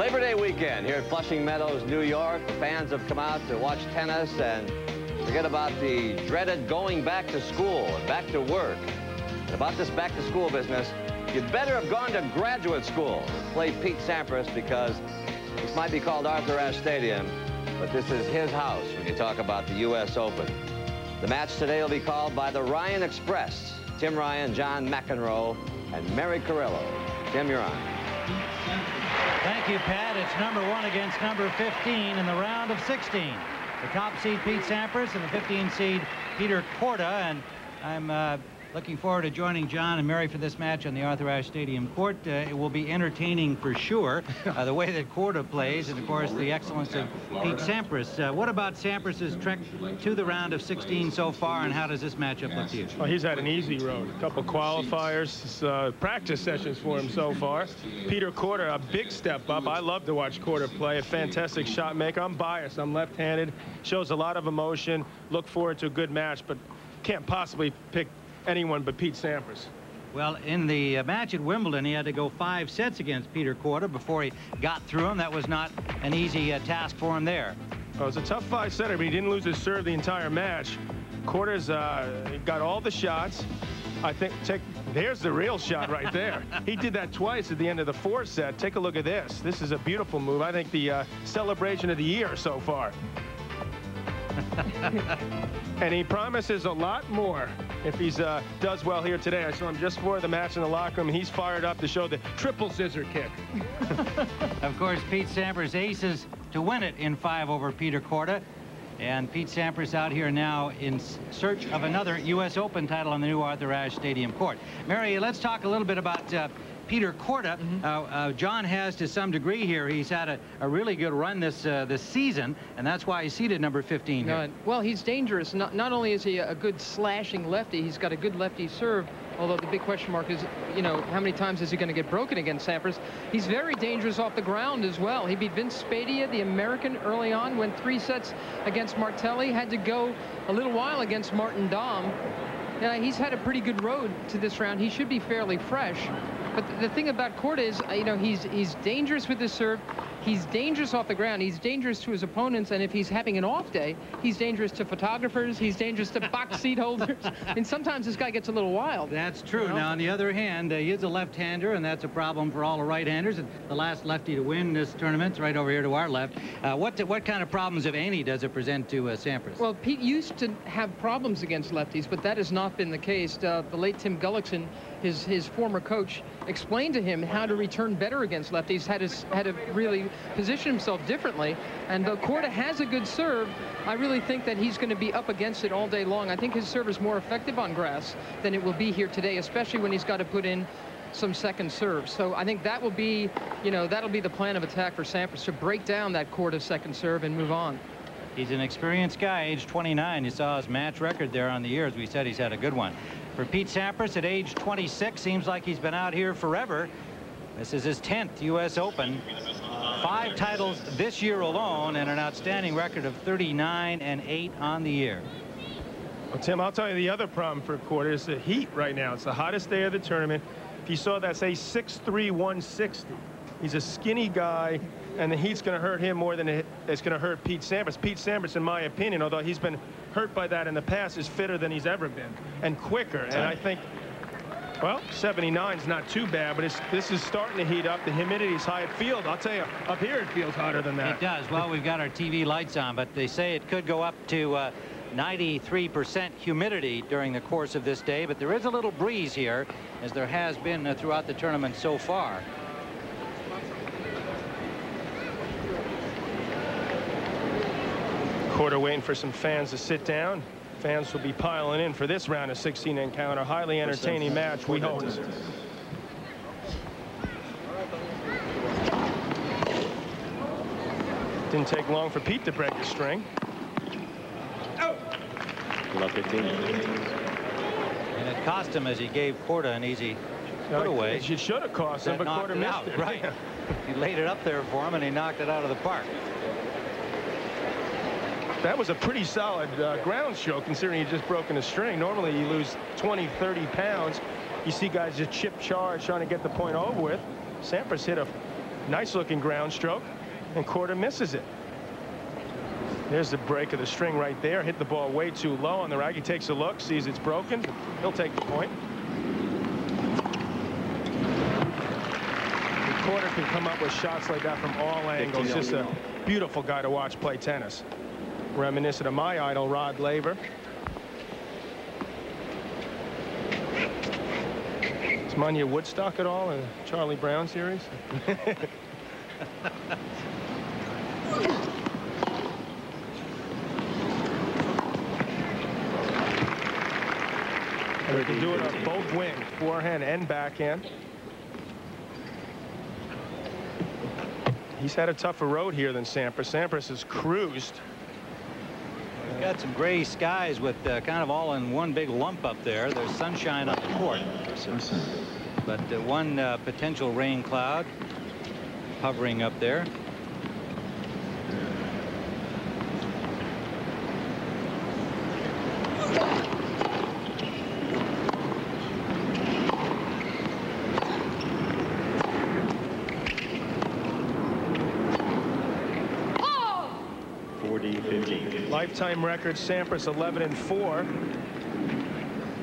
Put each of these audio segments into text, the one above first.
Labor Day weekend here at Flushing Meadows, New York. The fans have come out to watch tennis and forget about the dreaded going back to school and back to work. And about this back to school business, you'd better have gone to graduate school to play Pete Sampras, because this might be called Arthur Ashe Stadium, but this is his house when you talk about the U.S. Open. The match today will be called by the Ryan Express. Tim Ryan, John McEnroe, and Mary Carrillo. Tim, you're on. Thank you, Pat. It's number 1 against number 15 in the round of 16. The top seed, Pete Sampras, and the 15 seed, Petr Korda. And I'm looking forward to joining John and Mary for this match on the Arthur Ashe Stadium court. It will be entertaining for sure, the way that Korda plays, and of course the excellence of Pete Sampras. What about Sampras's trek to the round of 16 so far, and how does this matchup look to you? Well, he's had an easy road. A couple qualifiers, practice sessions for him so far. Petr Korda, a big step up. I love to watch Korda play. A fantastic shot maker. I'm biased. I'm left-handed. Shows a lot of emotion. Look forward to a good match, but can't possibly pick anyone but Pete Sampras. Well, in the match at Wimbledon, he had to go 5 sets against Petr Korda before he got through him. That was not an easy task for him there. Well, it was a tough 5-setter, but he didn't lose his serve the entire match. Korda's got all the shots. I think, there's the real shot right there. He did that twice at the end of the 4th set. Take a look at this. This is a beautiful move. I think the celebration of the year so far. And he promises a lot more if he does well here today. I saw him just before the match in the locker room. He's fired up to show the triple scissor kick. Of course, Pete Sampras aces to win it in 5 over Petr Korda. And Pete Sampras out here now in search of another U.S. Open title on the new Arthur Ashe Stadium court. Mary, let's talk a little bit about Petr Korda. John has to some degree here. He's had a really good run this season, and that's why he's seated number 15 here. Well, he's dangerous. Not only is he a good slashing lefty, he's got a good lefty serve, although the big question mark is, you know, how many times is he going to get broken against Sampras? He's very dangerous off the ground as well. He beat Vince Spadea, the American, early on, went 3 sets against Martelli, had to go a little while against Martin Daum. He's had a pretty good road to this round. He should be fairly fresh. But the thing about Korda is, you know, he's dangerous with his serve. He's dangerous off the ground. He's dangerous to his opponents. And if he's having an off day, he's dangerous to photographers. He's dangerous to box seat holders. And sometimes this guy gets a little wild. That's true. You know? Now, on the other hand, he is a left-hander, and that's a problem for all the right-handers. And the last lefty to win this tournament, right over here to our left. What kind of problems, if any, does it present to Sampras? Well, Pete used to have problems against lefties, but that has not been the case. The late Tim Gullickson, his former coach, explained to him how to return better against lefties, had to really position himself differently. And though Korda has a good serve, I really think that he's going to be up against it all day long. I think his serve is more effective on grass than it will be here today, especially when he's got to put in some second serves. So I think that will be, you know, that'll be the plan of attack for Sampras, to break down that Korda second serve and move on. He's an experienced guy, age 29. You saw his match record there on the year. As we said, he's had a good one. For Pete Sampras at age 26, seems like he's been out here forever. This is his 10th U.S. Open. 5 titles this year alone, and an outstanding record of 39-8 on the year. Well, Tim, I'll tell you the other problem for Korda is the heat right now. It's the hottest day of the tournament. If you saw that, say 6'3", 160. He's a skinny guy, and the heat's going to hurt him more than it's going to hurt Pete Sampras. Pete Sampras, in my opinion, although he's been hurt by that in the past, is fitter than he's ever been and quicker. And I think, well, 79 is not too bad, but this is starting to heat up. The humidity's high at field. I'll tell you, up here it feels hotter than that. It does. Well, we've got our TV lights on, but they say it could go up to 93% humidity during the course of this day, but there is a little breeze here, as there has been throughout the tournament so far. Korda waiting for some fans to sit down. Fans will be piling in for this round of 16 encounter. Highly entertaining match, we hope. Didn't take long for Pete to break the string. About 15. And it cost him, as he gave Korda an easy put away. It should have cost him, but Korda missed it. Right. He laid it up there for him, and he knocked it out of the park. That was a pretty solid ground stroke, considering he just broken a string. Normally you lose 20, 30 pounds. You see guys just chip charge trying to get the point over with. Sampras hit a Nice looking ground stroke, and Korda misses it. There's the break of the string right there. Hit the ball way too low on the rack. He takes a look, sees it's broken. He'll take the point. Korda can come up with shots like that from all angles. Just a beautiful guy to watch play tennis. Reminiscent of my idol, Rod Laver. Is Manya Woodstock at all in the Charlie Brown series? And they can do it on both wings, forehand and backhand. He's had a tougher road here than Sampras. Sampras has cruised. We've got some gray skies with kind of all in one big lump up there. There's sunshine on the court, but one potential rain cloud hovering up there. Lifetime record, Sampras 11-4.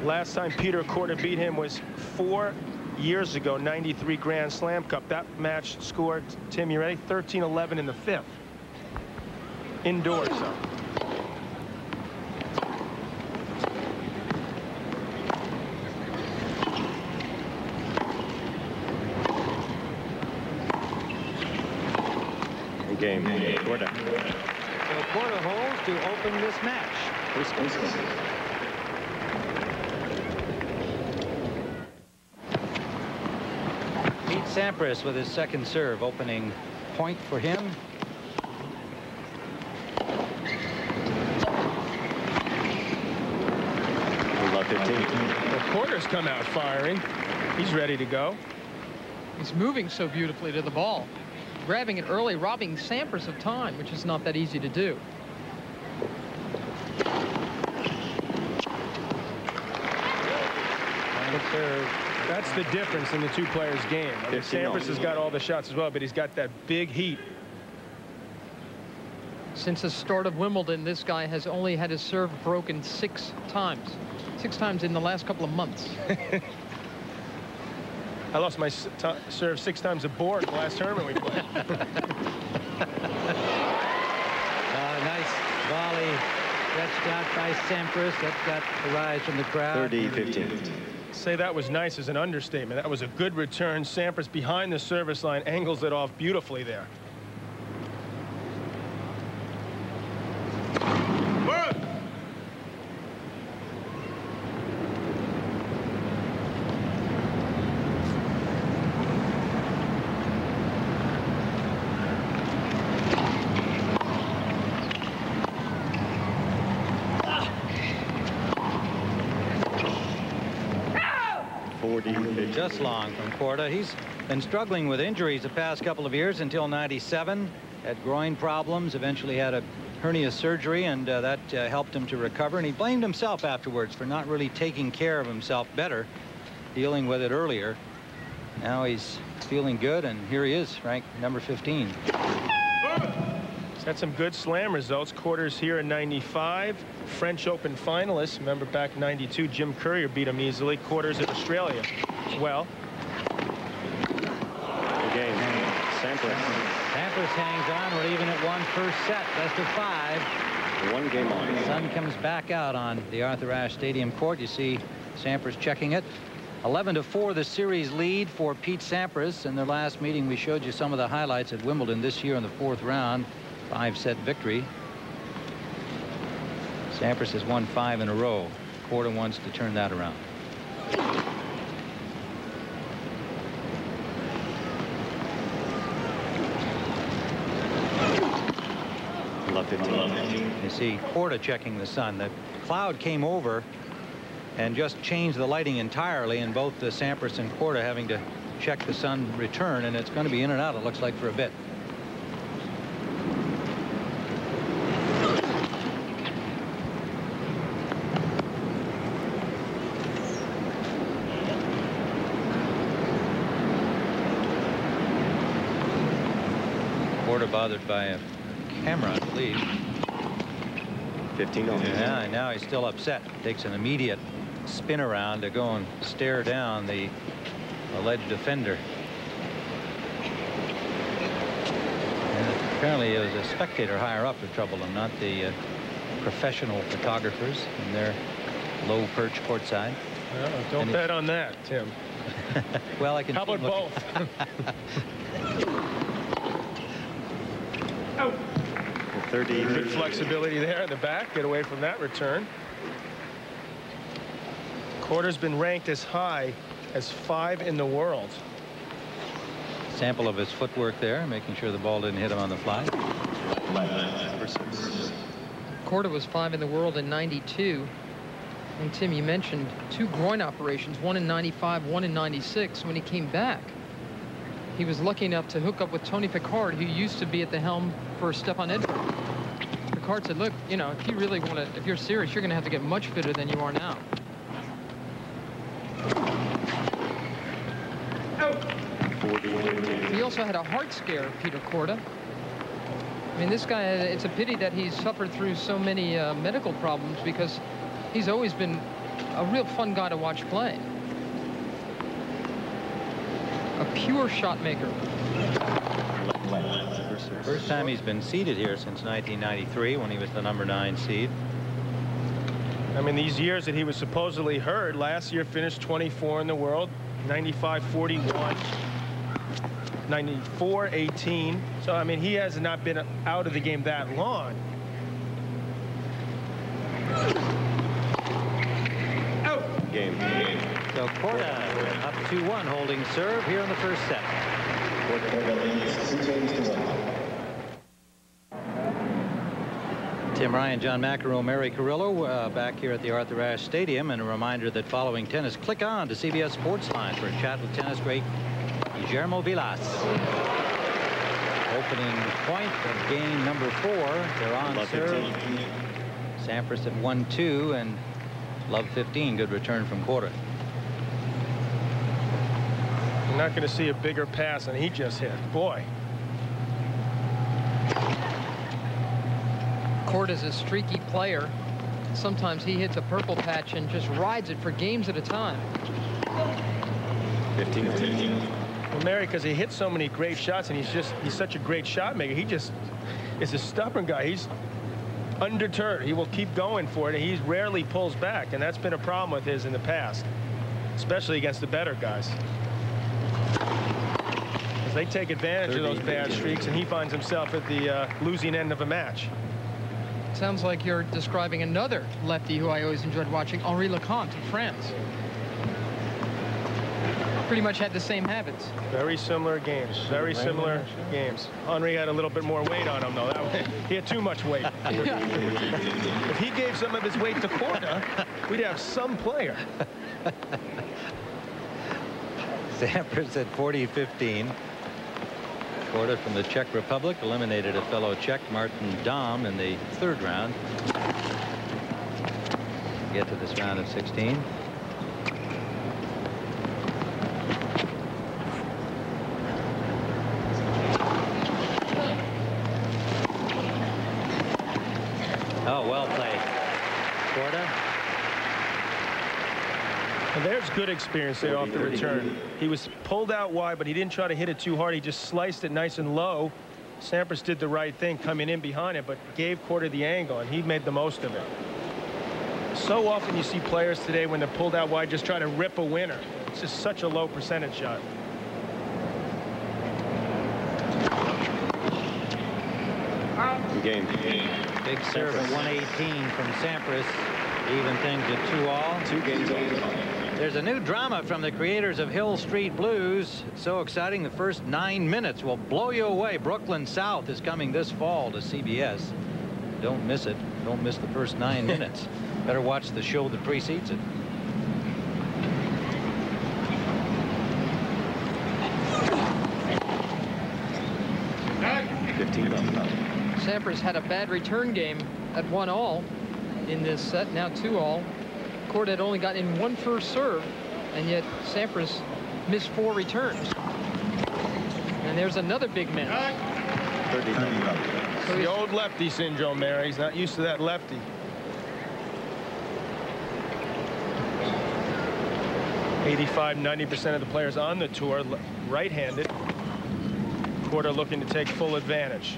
Last time Petr Korda beat him was 4 years ago, 93 Grand Slam Cup. That match scored, Tim, you ready? 13-11 in the 5th. Indoors, so. Game, Korda. So Korda holds to open this match. Pete Sampras with his second serve, opening point for him. Love 15. Well, Korda's come out firing. He's ready to go. He's moving so beautifully to the ball. Grabbing it early, robbing Sampras of time, which is not that easy to do. That's the difference in the two players' game. I mean, Sampras has got all the shots as well, but he's got that big heat. Since the start of Wimbledon, this guy has only had his serve broken 6 times. 6 times in the last couple of months. I lost my serve 6 times aboard the last tournament we played. Nice volley stretched out by Sampras. That got the rise from the crowd. 30-15. Say that was nice is an understatement. That was a good return. Sampras behind the service line angles it off beautifully there. Just long from Korda. He's been struggling with injuries the past couple of years until '97. Had groin problems, eventually had a hernia surgery, and that helped him to recover. And he blamed himself afterwards for not really taking care of himself better, dealing with it earlier. Now he's feeling good, and here he is, ranked number 15. He's had some good slam results. Korda's here in '95. French Open finalist. Remember back in '92, Jim Courier beat him easily. Korda's in Australia. Well. Game. Sampras. Sampras hangs on. We're even at 1 first set. Best of 5. 1 game on. The sun comes back out on the Arthur Ashe Stadium court. You see Sampras checking it. 11-4 the series lead for Pete Sampras. In their last meeting, we showed you some of the highlights at Wimbledon this year in the 4th round. 5-set victory. Sampras has won 5 in a row. Korda wants to turn that around. Love 15. You see Korda checking the sun. The cloud came over and just changed the lighting entirely, and both the Sampras and Korda having to check the sun return, and it's going to be in and out, it looks like, for a bit. Korda bothered by a camera, I believe. 15 on. Yeah, now he's still upset. Takes an immediate spin around to go and stare down the alleged offender. And apparently it was a spectator higher up who troubled him, not the professional photographers in their low perch courtside. Don't bet on that, Tim. Well, I can. How about both? Oh. 30. Good flexibility there in the back. Get away from that return. Korda's been ranked as high as 5 in the world. Sample of his footwork there, making sure the ball didn't hit him on the fly. Korda was 5 in the world in '92. And Tim, you mentioned 2 groin operations, one in '95, one in '96. When he came back, he was lucky enough to hook up with Tony Picard, who used to be at the helm for Stefan Edberg. Picard said, look, you know, if you really want to, if you're serious, you're going to have to get much fitter than you are now. He also had a heart scare, Petr Korda. I mean, this guy, it's a pity that he's suffered through so many medical problems, because he's always been a real fun guy to watch play. A pure shot maker. First time he's been seeded here since 1993, when he was the #9 seed. I mean, these years that he was supposedly hurt, last year finished 24 in the world, 95, 41, 94, 18. So, I mean, he has not been out of the game that long. Game. So Korda up 2-1, holding serve here in the first set. Tim Ryan, John McEnroe, Mary Carrillo back here at the Arthur Ashe Stadium, and a reminder that following tennis, click on to CBS Sports Line for a chat with tennis great Guillermo Vilas. Opening point of game number 4. They're on serve. Sampras at 1-2 and Love 15. Good return from Korda. You're not going to see a bigger pass than he just hit. Boy. Korda's a streaky player. Sometimes he hits a purple patch and just rides it for games at a time. 15. Well, Mary, because he hits so many great shots, and he's such a great shot maker. He just is a stubborn guy. He's undeterred. He will keep going for it, and he rarely pulls back, and that's been a problem with his in the past, especially against the better guys. As they take advantage of those bad streaks, and he finds himself at the losing end of a match. Sounds like you're describing another lefty who I always enjoyed watching, Henri Lecomte in France. Pretty much had the same habits. Very similar games. Very similar games. Henri had a little bit more weight on him, though. He had too much weight. If he gave some of his weight to Korda, we'd have some player. Sampras at 40-15. Korda from the Czech Republic eliminated a fellow Czech, Martin Dahm, in the 3rd round. Get to this round of 16. Oh, well played. Korda. And there's good experience there off the return. He was pulled out wide, but he didn't try to hit it too hard. He just sliced it nice and low. Sampras did the right thing coming in behind it, but gave Korda the angle, and he made the most of it. So often you see players today, when they're pulled out wide, just try to rip a winner. It's just such a low percentage shot. Game. Big serve at 118 from Sampras. Even things at 2-all. 2 games on. There's a new drama from the creators of Hill Street Blues. It's so exciting, the first 9 minutes will blow you away. Brooklyn South is coming this fall to CBS. Don't miss it. Don't miss the first 9 minutes. Better watch the show that precedes it. Sampras had a bad return game at 1-all in this set, now 2-all. Korda had only got in 1 first serve, and yet Sampras missed 4 returns. And there's another big miss. 30 love. It's the old lefty syndrome, Mary. He's not used to that lefty. 85–90% of the players on the tour right-handed. Korda looking to take full advantage.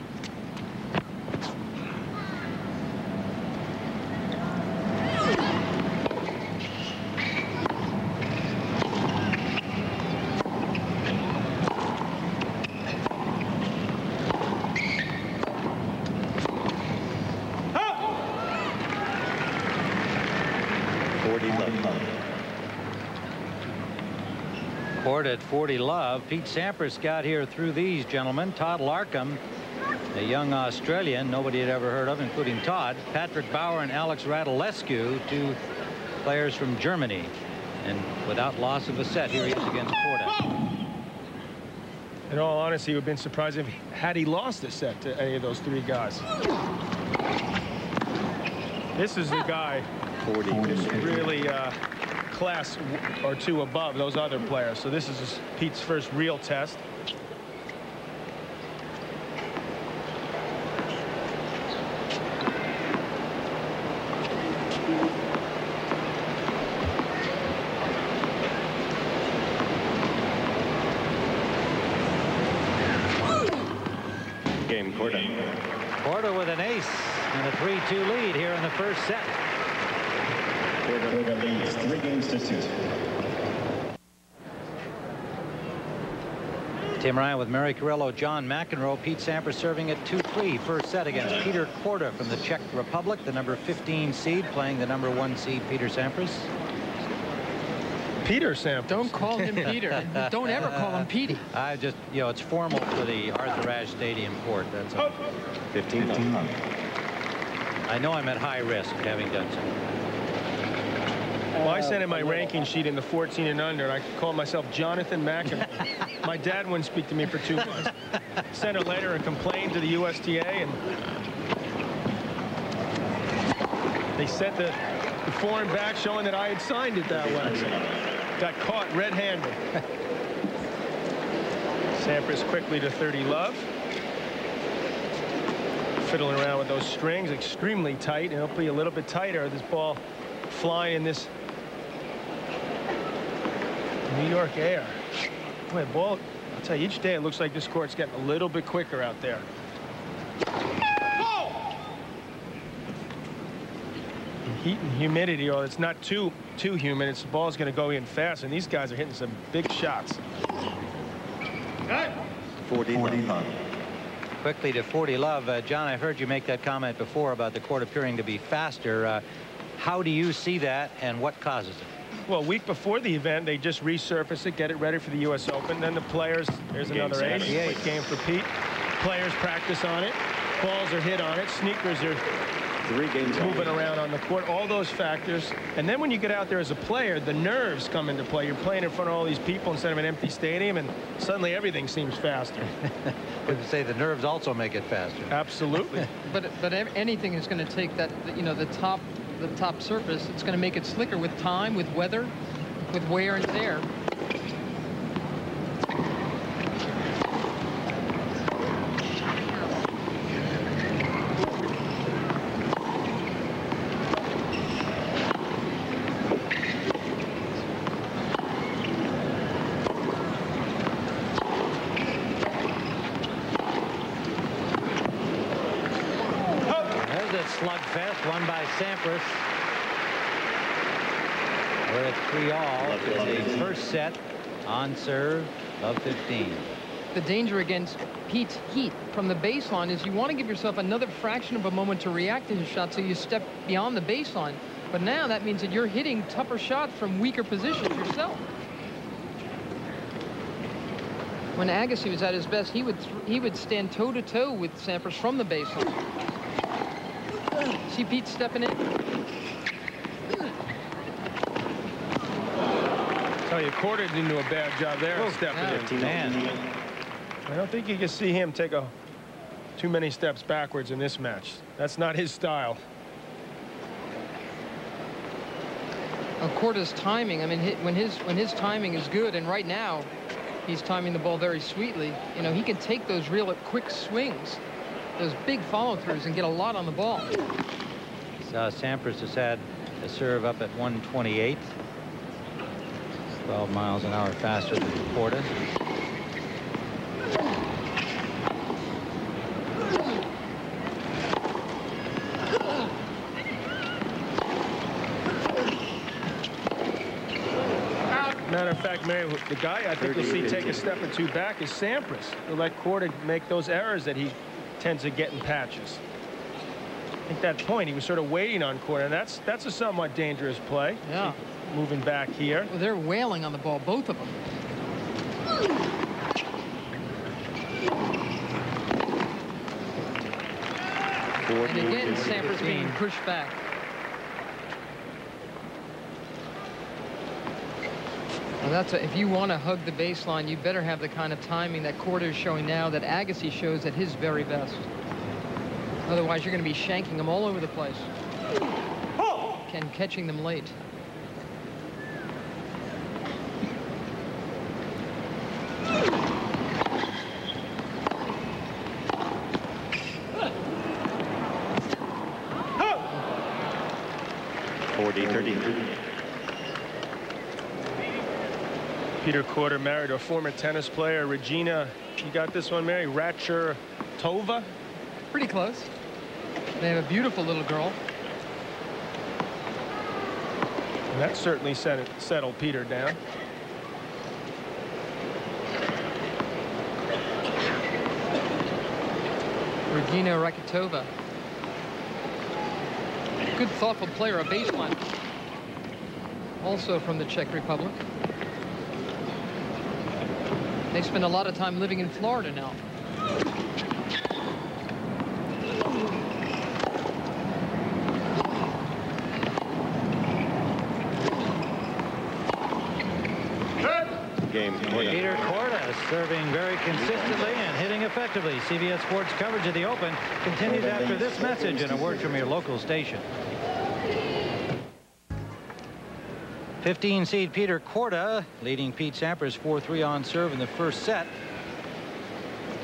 Korda at 40 love. Pete Sampras got here through these gentlemen. Todd Larkham, a young Australian nobody had ever heard of, including Todd. Patrick Bauer and Alex Radulescu, 2 players from Germany. And without loss of a set, here he is against Korda. In all honesty, he would have been surprised if had he lost a set to any of those 3 guys. This is the guy who's really class or 2 above those other players. So this is Pete's first real test. Game, Korda. Korda with an ace and a 3-2 lead here in the first set. Korda leads 3 games to 2. Tim Ryan with Mary Carrillo, John McEnroe. Pete Sampras serving at 2-3. First set against Petr Korda from the Czech Republic, the number 15 seed, playing the number 1 seed, Peter Sampras. Peter Sampras. Don't call him Peter. Don't ever call him Petey. I just, you know, it's formal for the Arthur Ashe Stadium court. That's all. 15 love. I know I'm at high risk having done so. Well, I sent in my ranking sheet in the 14 and under, and I called myself Jonathan McEnroe. My dad wouldn't speak to me for 2 months. Sent a letter and complained to the USTA, and they sent the form back showing that I had signed it that way. Got caught red-handed. Sampras quickly to 30 love. Fiddling around with those strings, extremely tight, and it'll be a little bit tighter. This ball flying in this New York air. Boy, ball, I'll tell you, each day it looks like this court's getting a little bit quicker out there. Heat and humidity, or it's not too humid. It's the ball's going to go in fast, and these guys are hitting some big shots. 40 love. Quickly to 40 love. John, I heard you make that comment before about the court appearing to be faster. How do you see that, and what causes it? Well, a week before the event, they just resurface it, get it ready for the U.S. Open. Then the players, there's another ace. Quick game for Pete. Players practice on it. Balls are hit on it. Sneakers are 3 games moving around on the court. All those factors. And then when you get out there as a player, the nerves come into play. You're playing in front of all these people instead of an empty stadium, and suddenly everything seems faster. Would you say the nerves also make it faster? Absolutely. But anything is going to take that, you know, the top surface. It's going to make it slicker with time, with weather, with wear and tear. Slugfest won by Sampras. We're at 3-all. It's the first set on serve of 15. The danger against Pete's heat from the baseline is you want to give yourself another fraction of a moment to react to his shot, so you step beyond the baseline. But now that means that you're hitting tougher shots from weaker positions yourself. When Agassi was at his best, he would stand toe-to-toe with Sampras from the baseline. See Pete stepping in? Tell you, Korda didn't do a bad job there of stepping in. Man. I don't think you can see him take too many steps backwards in this match. That's not his style. Korda's timing, I mean, when his timing is good, and right now He's timing the ball very sweetly. You know, he can take those real quick swings, those big follow-throughs, and get a lot on the ball. Sampras has had a serve up at 128. 12 miles an hour faster than Korda. Matter of fact, Mary, the guy I think you'll see take a step or two back is Sampras. He'll let Korda make those errors that he tends to get in patches. At that point, he was sort of waiting on Korda, and that's a somewhat dangerous play. Yeah. Moving back here. Well, they're wailing on the ball, both of them. And again, Sampras being pushed back. Well, if you want to hug the baseline, you better have the kind of timing that Korda is showing now, that Agassi shows at his very best. Otherwise, you're going to be shanking them all over the place and catching them late. Petr Korda married a former tennis player, Regina. You got this one, Mary? Ratcher-Tova? Pretty close. They have a beautiful little girl. And that certainly settled Peter down. Regina Rakitova. Good, thoughtful player, a baseline. Also from the Czech Republic. They spend a lot of time living in Florida now. Petr Korda serving very consistently and hitting effectively. CBS Sports coverage of the Open continues after this message and a word from your local station. 15 seed Petr Korda leading Pete Sampras 4-3 on serve in the first set.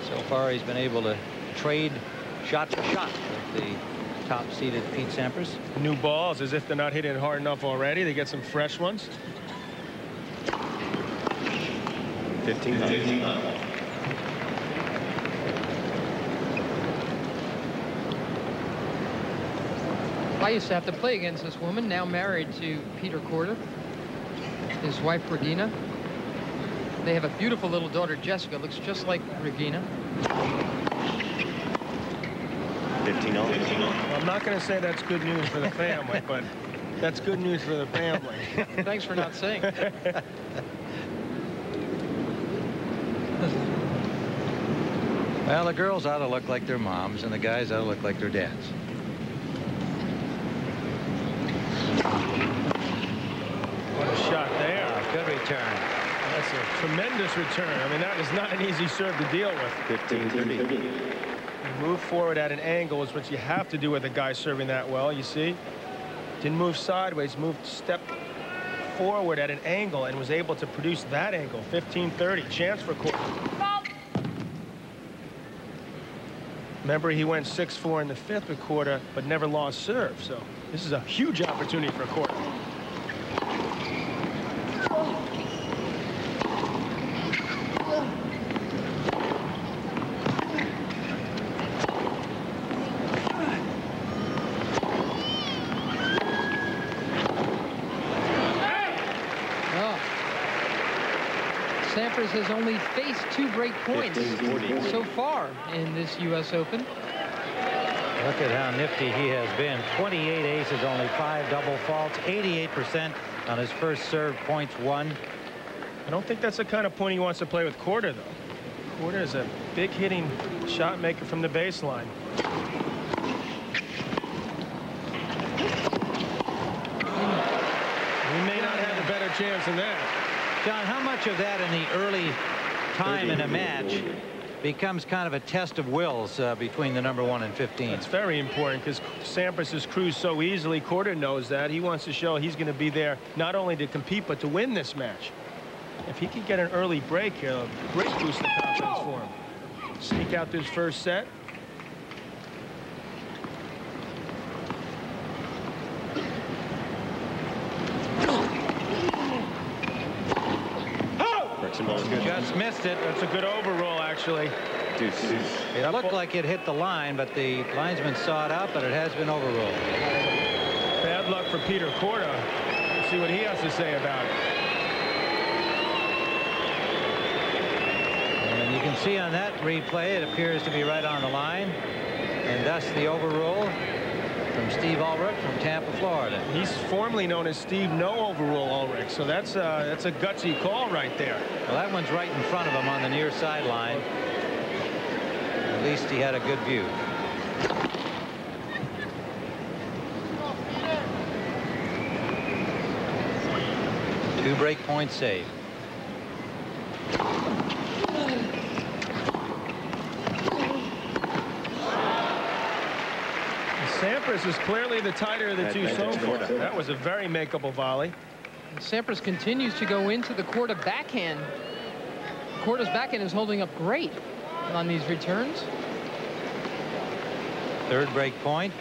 So far he's been able to trade shot for shot with the top seeded Pete Sampras. New balls, as if they're not hitting hard enough already. They get some fresh ones. 15. I used to have to play against this woman, now married to Petr Korda. His wife, Regina. They have a beautiful little daughter, Jessica. Looks just like Regina. 15. Well, I'm not going to say that's good news for the family, but that's good news for the family. Thanks for not saying. Well, the girls ought to look like their moms, and the guys ought to look like their dads. What a shot there. Good return. That's a tremendous return. I mean, that is not an easy serve to deal with. 15-30. You move forward at an angle is what you have to do with a guy serving that well. You see, didn't move sideways, moved step forward at an angle and was able to produce that angle. 15-30. Chance for Korda. Remember, he went 6-4 in the fifth with Korda, but never lost serve. So this is a huge opportunity for Korda. Sampras has only faced 2 break points so far in this U.S. Open. Look at how nifty he has been. 28 aces, only 5 double faults, 88% on his first serve, points won. I don't think that's the kind of point he wants to play with Korda, though. Korda is a big hitting shot maker from the baseline. He may not have a better chance than that. John, how much of that in the early time in a match becomes kind of a test of wills between the number 1 and 15? It's very important because Sampras has cruised so easily. Korda knows that. He wants to show he's going to be there not only to compete but to win this match. If he could get an early break here, a great boost of confidence for him. Sneak out this first set. Just missed it. That's a good overroll, actually. It looked like it hit the line, but the linesman saw it out, but it has been overruled. Bad luck for Petr Korda. Let's see what he has to say about it. And you can see on that replay, it appears to be right on the line, and thus the overrule from Steve Ulrich from Tampa, Florida. He's formerly known as Steve No Overrule Ulrich, so that's a gutsy call right there. Well, that one's right in front of him on the near sideline. At least he had a good view. Two break points saved. Sampras is clearly the tighter of the two so far. That was a very makeable volley. And Sampras continues to go into the Korda backhand. Korda's backhand is holding up great on these returns. Third break point.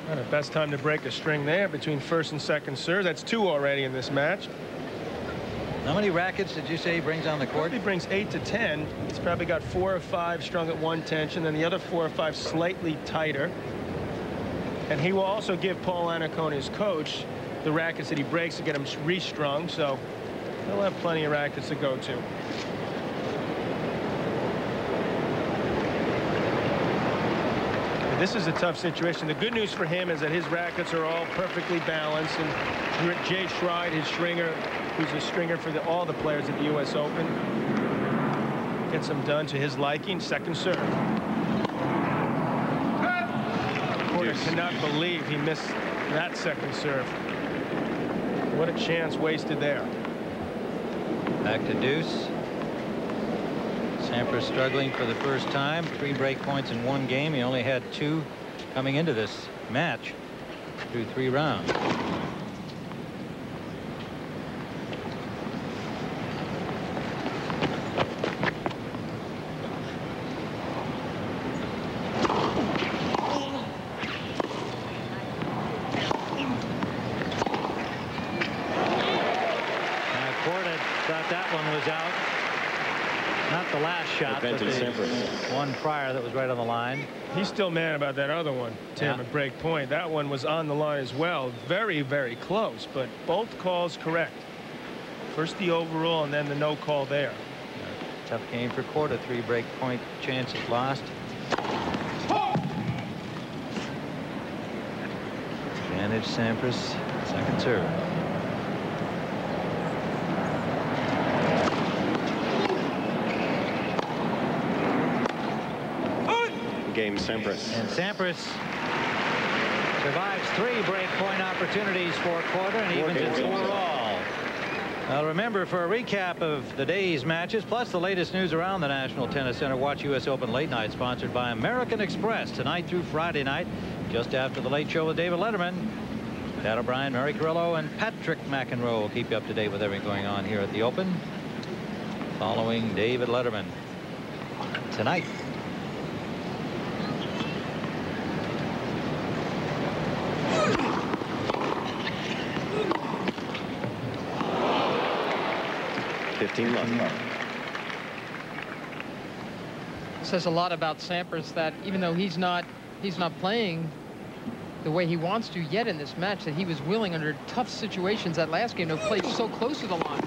Not the best time to break a string there between first and second serve. That's two already in this match. How many rackets did you say he brings on the court? He brings 8 to 10. He's probably got 4 or 5 strung at one tension, and the other 4 or 5 slightly tighter. And he will also give Paul Annacone, his coach, the rackets that he breaks to get him restrung. So he'll have plenty of rackets to go to. This is a tough situation. The good news for him is that his rackets are all perfectly balanced. And Jay Schride, his stringer, who's a stringer for all the players at the U.S. Open, gets them done to his liking. Second serve. Korda cannot believe he missed that second serve. What a chance wasted there. Back to deuce. Sampras struggling for the first time. 3 break points in one game. He only had 2 coming into this match through 3 rounds. Korda thought that one was out. Not the last shot, but the one prior that was right on the line. He's still mad about that other one, Tim, at break point. That one was on the line as well. Very, very close, but both calls correct. First the overrule and then the no call there. Tough game for Korda. 3 break point chances lost. Advantage Sampras. Second serve. Game Sampras. And Sampras survives 3 break point opportunities for Korda and evens it 4 all. Now remember, for a recap of the day's matches plus the latest news around the National Tennis Center, watch U.S. Open Late Night, sponsored by American Express, tonight through Friday night, just after the Late Show with David Letterman. Pat O'Brien, Mary Carrillo, and Patrick McEnroe will keep you up to date with everything going on here at the Open, following David Letterman tonight. Says a lot about Sampras that even though he's not playing the way he wants to yet in this match, that he was willing under tough situations that last game to play so close to the line.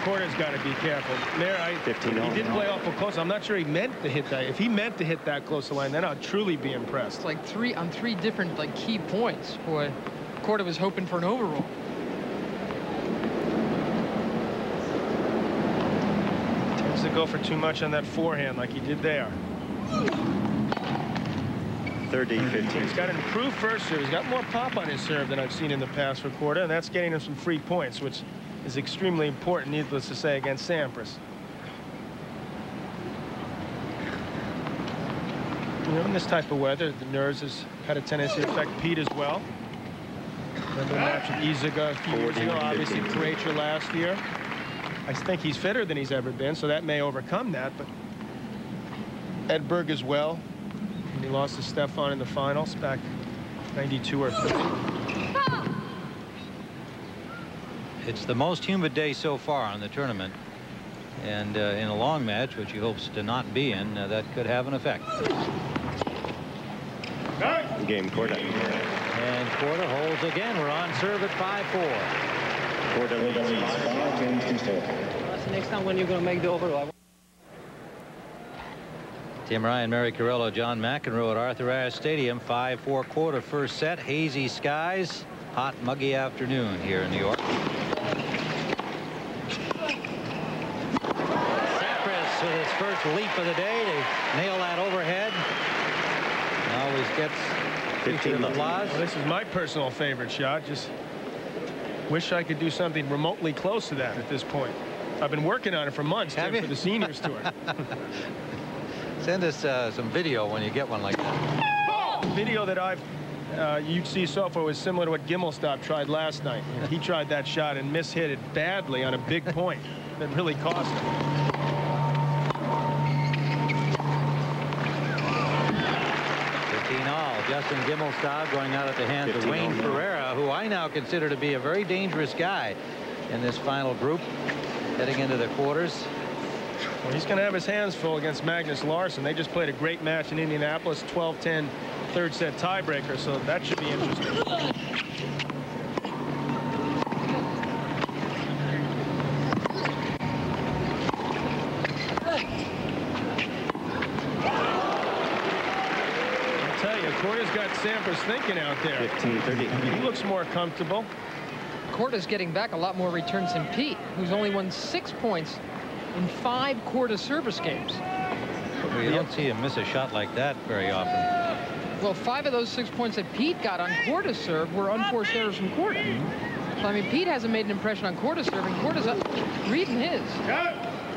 Korda's got to be careful. There, he did play awful close. I'm not sure he meant to hit that. If he meant to hit that close to line, then I'd truly be impressed. It's like on three different key points. Boy, Korda was hoping for an overroll. Tends to go for too much on that forehand like he did there. 30-15. He's got an improved first serve. He's got more pop on his serve than I've seen in the past for Korda, and that's getting him some free points, which is extremely important, needless to say, against Sampras. You know, in this type of weather, the nerves has had a tendency to affect Pete as well. Remember the match with Izaga a few years ago, obviously Croatia last year. I think he's fitter than he's ever been, so that may overcome that, but Edberg as well. He lost to Stefan in the finals back 92 or 30. It's the most humid day so far on the tournament, and in a long match, which he hopes to not be in, that could have an effect. Game Korda. And Korda holds again. We're on serve at 5-4. Korda leads 5 games to 4. That's the next time when you're going to make the overall. Tim Ryan, Mary Carrillo, John McEnroe at Arthur Ashe Stadium. 5-4 Korda first set. Hazy skies. Hot, muggy afternoon here in New York. Sampras with his first leap of the day to nail that overhead. Always gets 15 applause. Well, this is my personal favorite shot. Just wish I could do something remotely close to that at this point. I've been working on it for months, Tim, for the seniors tour. Send us some video when you get one like that. The video that you'd see so far was similar to what Gimelstob tried last night. He tried that shot and mishit it badly on a big point that really cost him. Justin Gimelstob going out at the hands of Wayne Ferreira, who I now consider to be a very dangerous guy in this final group heading into the quarters. Well, he's going to have his hands full against Magnus Larsson. They just played a great match in Indianapolis, 12-10 third set tiebreaker, so that should be interesting. Korda's got Sampras thinking out there. 15-30. He looks more comfortable. Korda's getting back a lot more returns than Pete, who's only won 6 points in 5 Korda service games. Well, you don't see him miss a shot like that very often. Well, 5 of those 6 points that Pete got on Korda's serve were unforced errors from Korda. So, I mean, Pete hasn't made an impression on Korda's serve, and Korda's reading his.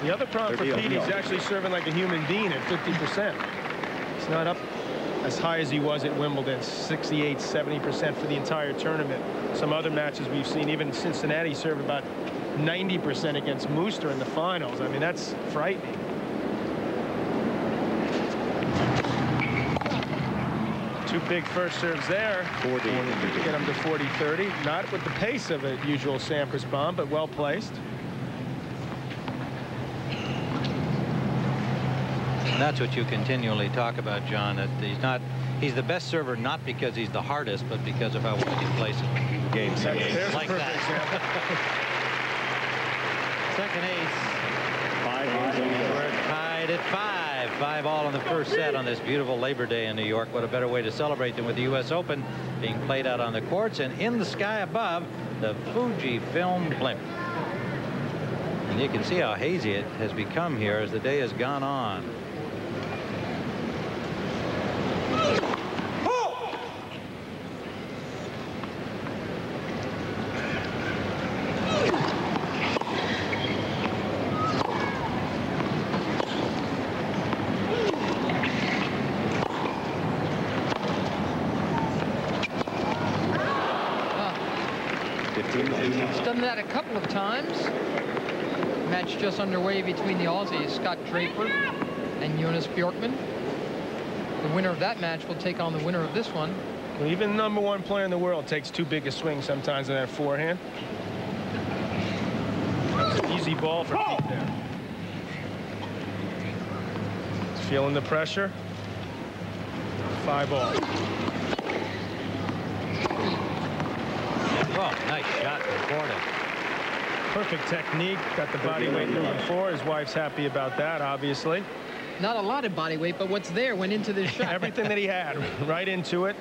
The other problem for Pete, he's actually serving like a human being at 50%. He's not up as high as he was at Wimbledon, 68, 70% for the entire tournament. Some other matches we've seen, even Cincinnati served about 90% against Mooster in the finals. I mean, that's frightening. Two big first serves there. 40. Get him to 40-30. Not with the pace of a usual Sampras bomb, but well placed. And that's what you continually talk about, John, that he's the best server not because he's the hardest, but because of how well he plays it. Game set. There's like a perfect that. Second ace. 5 We're tied at 5. 5 all in the first set on this beautiful Labor Day in New York. What a better way to celebrate than with the U.S. Open being played out on the courts, and in the sky above, the Fujifilm blimp. And you can see how hazy it has become here as the day has gone on. He's done that a couple of times. Match just underway between the Aussies, Scott Draper and Jonas Bjorkman. The winner of that match will take on the winner of this one. Well, even the #1 player in the world takes too big a swing sometimes on that forehand. That's an easy ball for Pete there. He's feeling the pressure. 5 all. Oh, nice shot from Korda. Perfect technique. Got the body weight moving forward. His wife's happy about that, obviously. Not a lot of body weight, but what's there went into this shot. Everything that he had, right into it.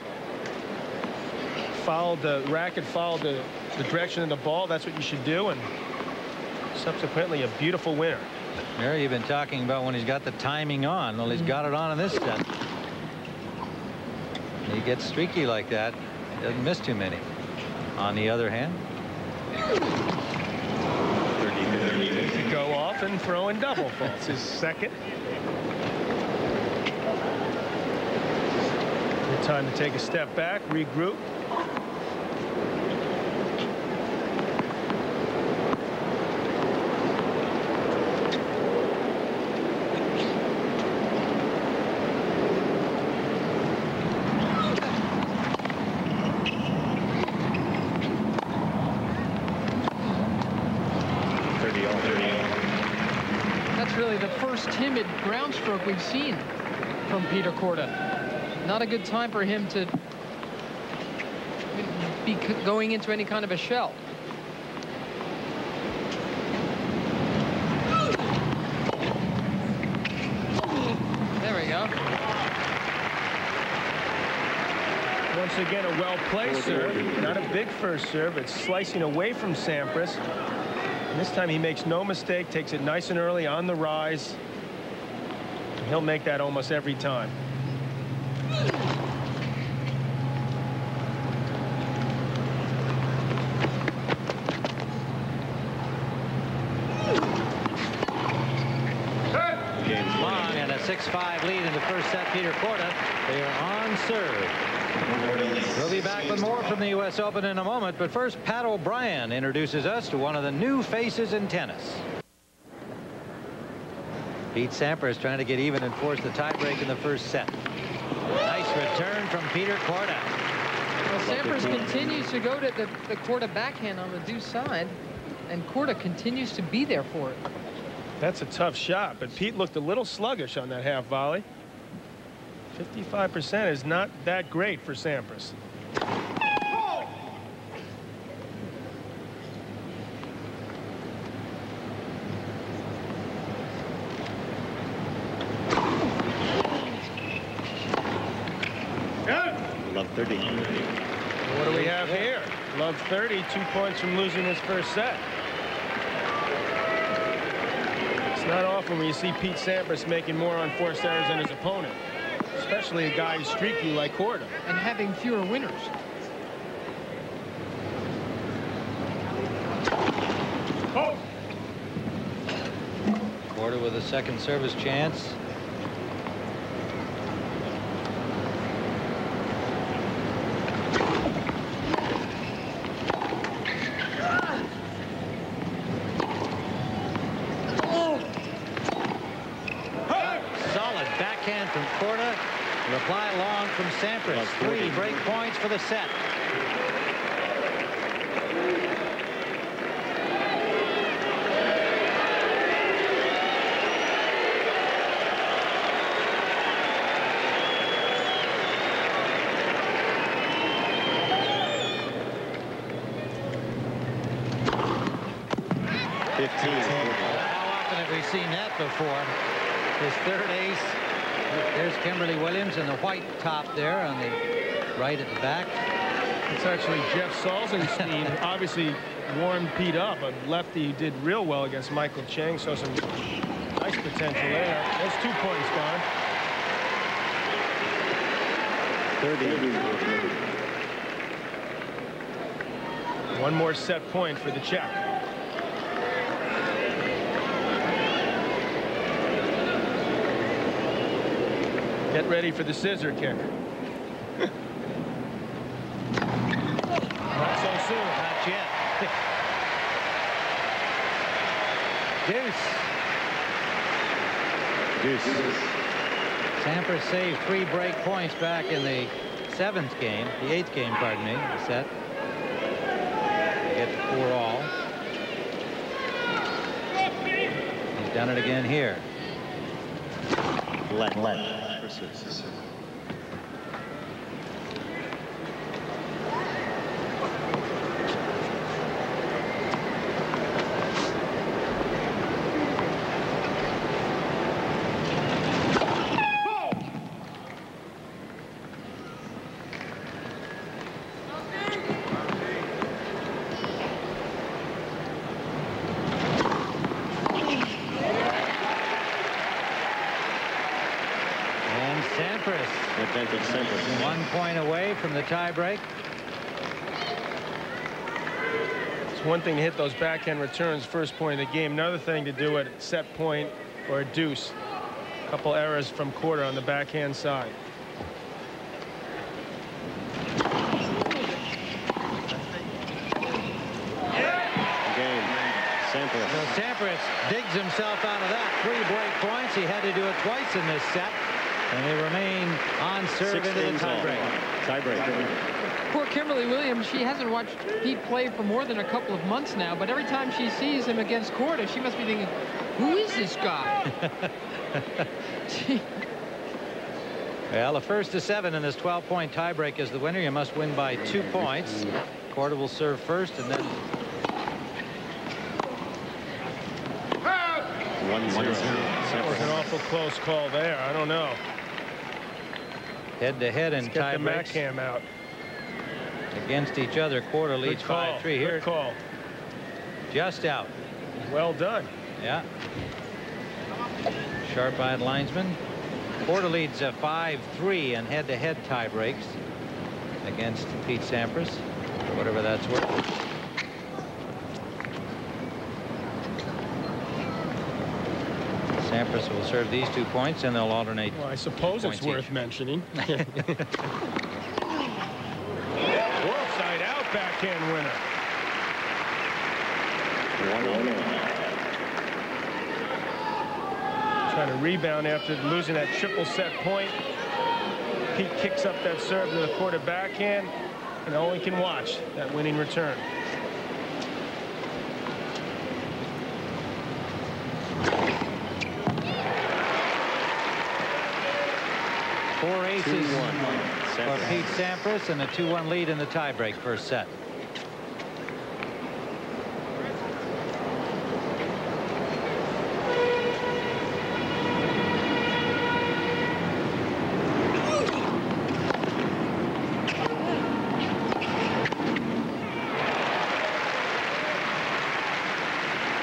Followed the racket, followed the direction of the ball. That's what you should do. And subsequently, a beautiful winner. Mary, you've been talking about when he's got the timing on. Well, he's got it on in this set. He gets streaky like that. Doesn't miss too many. On the other hand, 30. Go off and throw in double faults. His second. Good time to take a step back, regroup. Timid ground stroke we've seen from Petr Korda. Not a good time for him to be going into any kind of a shell. There we go. Once again, a well-placed serve. Not a big first serve. It's slicing away from Sampras. And this time he makes no mistake, takes it nice and early on the rise. He'll make that almost every time. Long and a 6-5 lead in the first set. Petr Korda, they are on serve. We'll be back with more from the U.S. Open in a moment, but first Pat O'Brien introduces us to one of the new faces in tennis. Pete Sampras trying to get even and force the tiebreak in the first set. Nice return from Petr Korda. Well, Sampras continues to go to the Korda backhand on the deuce side, and Korda continues to be there for it. That's a tough shot, but Pete looked a little sluggish on that half volley. 55% is not that great for Sampras. Love 30. What do we have here? Love 30, 2 points from losing his first set. It's not often when you see Pete Sampras making more on forced errors than his opponent, especially a guy who's streaky like Korda. And having fewer winners. Oh! Korda with a second service chance. From Korda, reply long from Sampras. 3 break points for the set. How often have we seen that before? His third ace. There's Kimberly Williams in the white top there on the right at the back. It's actually Jeff Salzenstein obviously warmed Pete up. A lefty who did real well against Michael Chang, so some nice potential there. There's 2 points gone. 30. One more set point for the Czech. Get ready for the scissor kick. Not so soon. Not yet. Deuce. Sampras saved 3 break points back in the 7th game, the 8th game, pardon me, the set. They get to 4 all. He's done it again here. Let. advantage, Sampras. 1 point away from the tiebreak. It's one thing to hit those backhand returns first point of the game. Another thing to do it at set point or a deuce. A couple errors from Korda on the backhand side. Sampras. So Sampras digs himself out of that. 3 break points. He had to do it twice in this set. And they remain on serve into the tiebreak. Tiebreak. Poor Kimberly Williams, she hasn't watched Pete play for more than a couple of months now, but every time she sees him against Korda, she must be thinking, who is this guy? Well, the first to 7 in this 12-point tiebreak is the winner. You must win by 2 points. Korda will serve first, and then 1-0. That was an awful close call there. I don't know. head-to-head in Let's get the tiebreaks Macam out against each other. Korda leads 5-3 here. Good call. Just out. Well done. Yeah. Sharp-eyed linesman. Korda leads 5-3 in head-to-head tiebreaks against Pete Sampras, or whatever that's worth. Sampras will serve these 2 points, and they'll alternate. Well, I suppose it's worth mentioning. Wolf side out backhand winner. 1-0. Trying to rebound after losing that triple set point. Pete kicks up that serve to the Korda backhand, and Owen can watch that winning return. Four aces for Pete Sampras and a 2-1 lead in the tiebreak first set.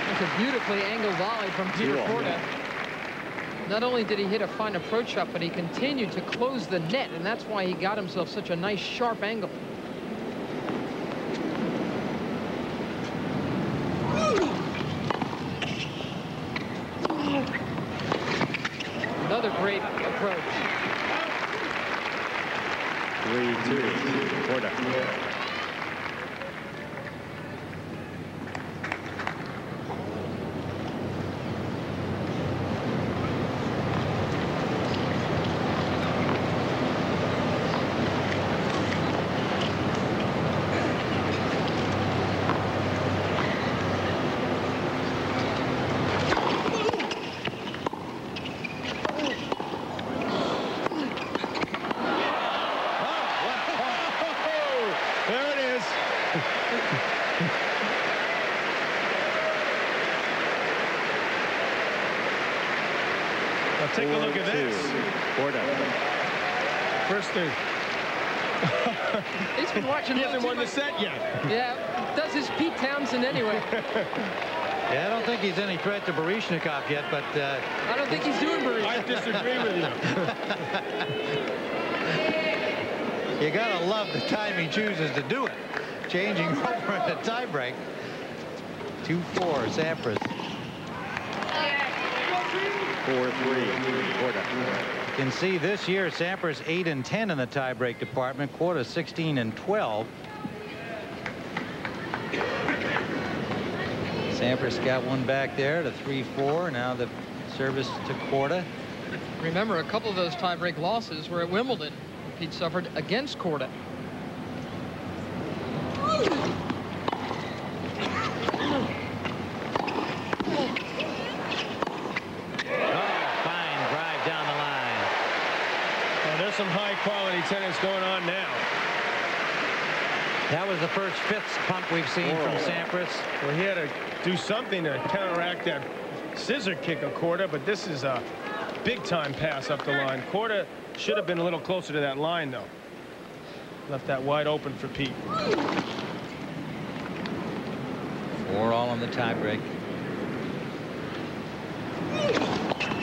That's a beautifully angled volley from Petr Korda. Not only did he hit a fine approach shot, but he continued to close the net, and that's why he got himself such a nice sharp angle. Another great approach. 3-2. Korda. Take a look at this. Korda. First thing. He's been watching. He hasn't won the set yet. Yeah, does his Pete Townsend anyway. Yeah, I don't think he's any threat to Baryshnikov yet, but I don't think he's doing Baryshnikov. I disagree with you. you gotta love the time he chooses to do it. Changing over in a tiebreak. 2-4 Sampras. 4-3. Korda. You can see this year Sampras 8-10 in the tiebreak department. Korda 16-12. Sampras got one back there to 3-4. Now the service to Korda. Remember, a couple of those tiebreak losses were at Wimbledon. Pete suffered against Korda. Some high-quality tennis going on now. That was the first fifth pump we've seen from Sampras. Well, he had to do something to counteract that scissor kick of Korda, but this is a big-time pass up the line. Korda should have been a little closer to that line, though. Left that wide open for Pete. 4-all in the tiebreak.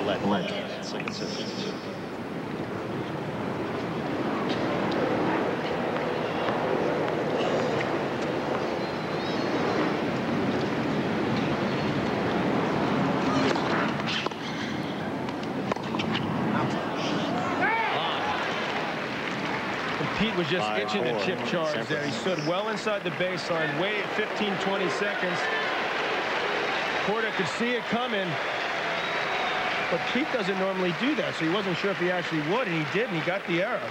Let. Second set. was just itching to chip charge Sampras. there. He stood well inside the baseline, waited 15, 20 seconds. Korda could see it coming, but Pete doesn't normally do that, so he wasn't sure if he actually would, and he did, and he got the arrow.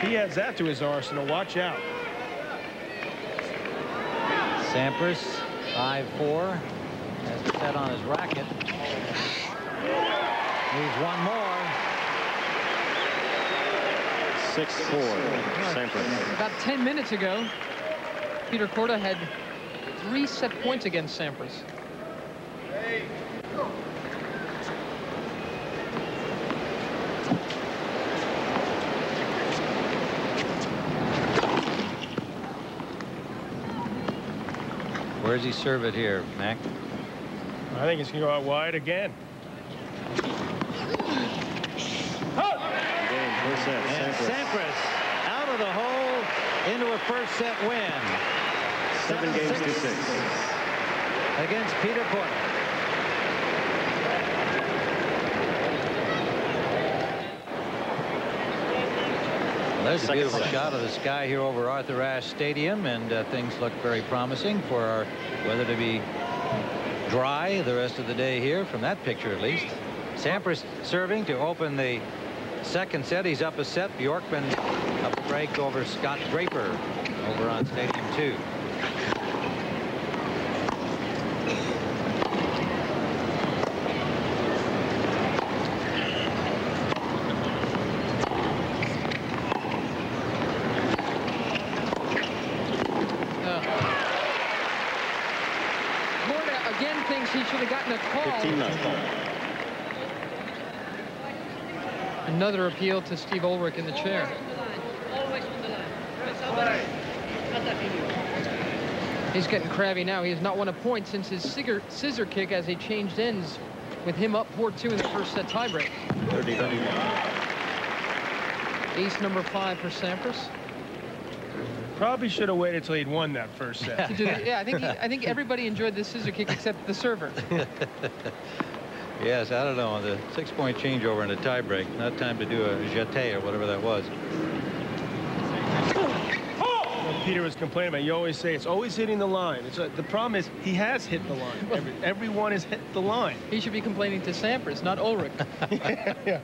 He adds that to his arsenal. Watch out. Sampras, 5-4, has it set on his racket. Needs one more. 6-4, Sampras. About 10 minutes ago, Petr Korda had 3 set points against Sampras. Where does he serve it here, Mac? I think it's going to go out wide again. First set, And Sampras out of the hole into a first set win. 7 games to 6. Against Petr Korda. Well, there's a beautiful shot of the sky here over Arthur Ashe Stadium, and things look very promising for our weather to be dry the rest of the day here, from that picture at least. Sampras serving to open the second set. He's up a set. Bjorkman up a break over Scott Draper over on Stadium 2. Korda again thinks he should have gotten a call. 15 left. Another appeal to Steve Ulrich in the chair. He's getting crabby now. He has not won a point since his scissor kick as he changed ends with him up 4-2 in the first set tiebreak. 30-31. Ace number 5 for Sampras. Probably should have waited till he'd won that first set. Yeah, I think everybody enjoyed the scissor kick except the server. Yes, I don't know. The 6-point changeover in a tiebreak. Not time to do a jeté or whatever that was. Peter was complaining about, you always say it's always hitting the line. The problem is he has hit the line. Everyone has hit the line. He should be complaining to Sampras, not Ulrich. Yeah.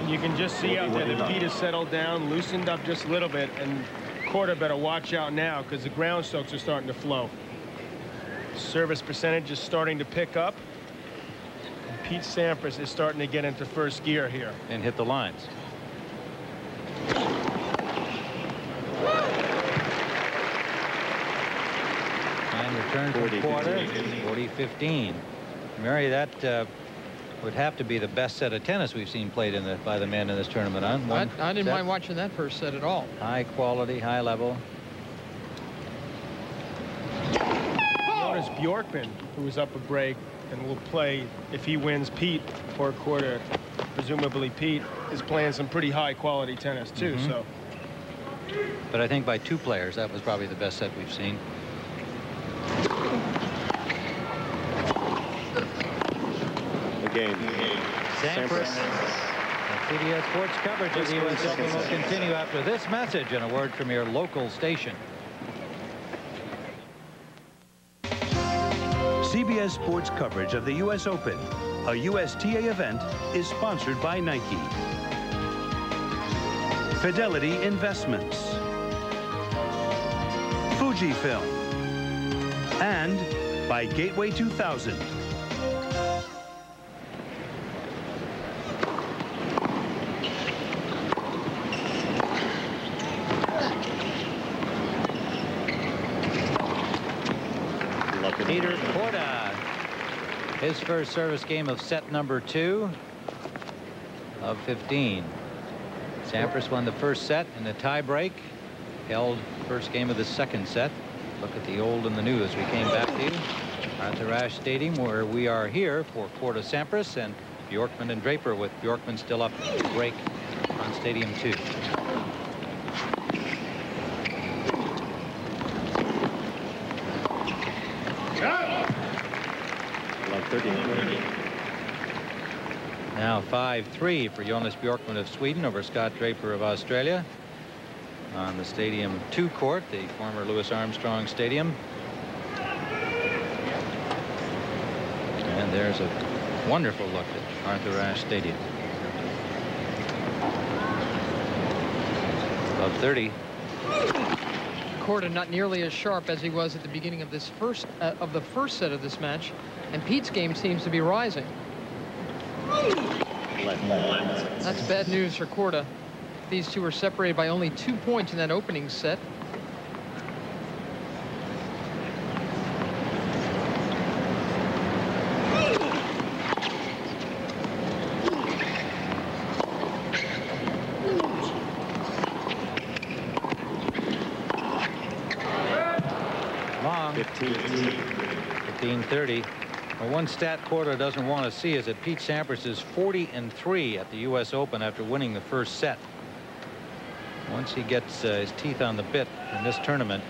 You can just see out there that Pete has settled down, loosened up just a little bit, and Korda better watch out now because the ground strokes are starting to flow. Service percentage is starting to pick up. And Pete Sampras is starting to get into first gear here. And hit the lines. And return from Korda, 40-15. Mary, that would have to be the best set of tennis we've seen played by the men in this tournament. I didn't mind watching that first set at all. High quality, high level. Notice Bjorkman, who was up a break and will play if he wins Pete or Korda. Presumably Pete is playing some pretty high quality tennis too. So, but I think by 2 players that was probably the best set we've seen. Game. Sampras. CBS Sports coverage of the U.S. Open will continue after this message and a word from your local station. CBS Sports coverage of the U.S. Open, a USTA event, is sponsored by Nike, Fidelity Investments, Fujifilm, and by Gateway 2000. Petr Korda, his first service game of set number 2 of 15. Sampras won the first set in a tie break, held first game of the second set. Look at the old and the new as we came back to you. Arthur Ashe Stadium, where we are here for Korda Sampras and Bjorkman and Draper, with Bjorkman still up break on Stadium 2. 39. Now 5-3 for Jonas Bjorkman of Sweden over Scott Draper of Australia on the Stadium 2 court, the former Louis Armstrong Stadium. And there's a wonderful look at Arthur Ashe Stadium. Above 30. Korda not nearly as sharp as he was at the beginning of this first set of this match, and Pete's game seems to be rising. That's bad news for Korda. These two were separated by only 2 points in that opening set. Long. 15-30. Well, one stat Korda doesn't want to see is that Pete Sampras is 40-3 at the U.S. Open after winning the first set. Once he gets his teeth on the bit in this tournament,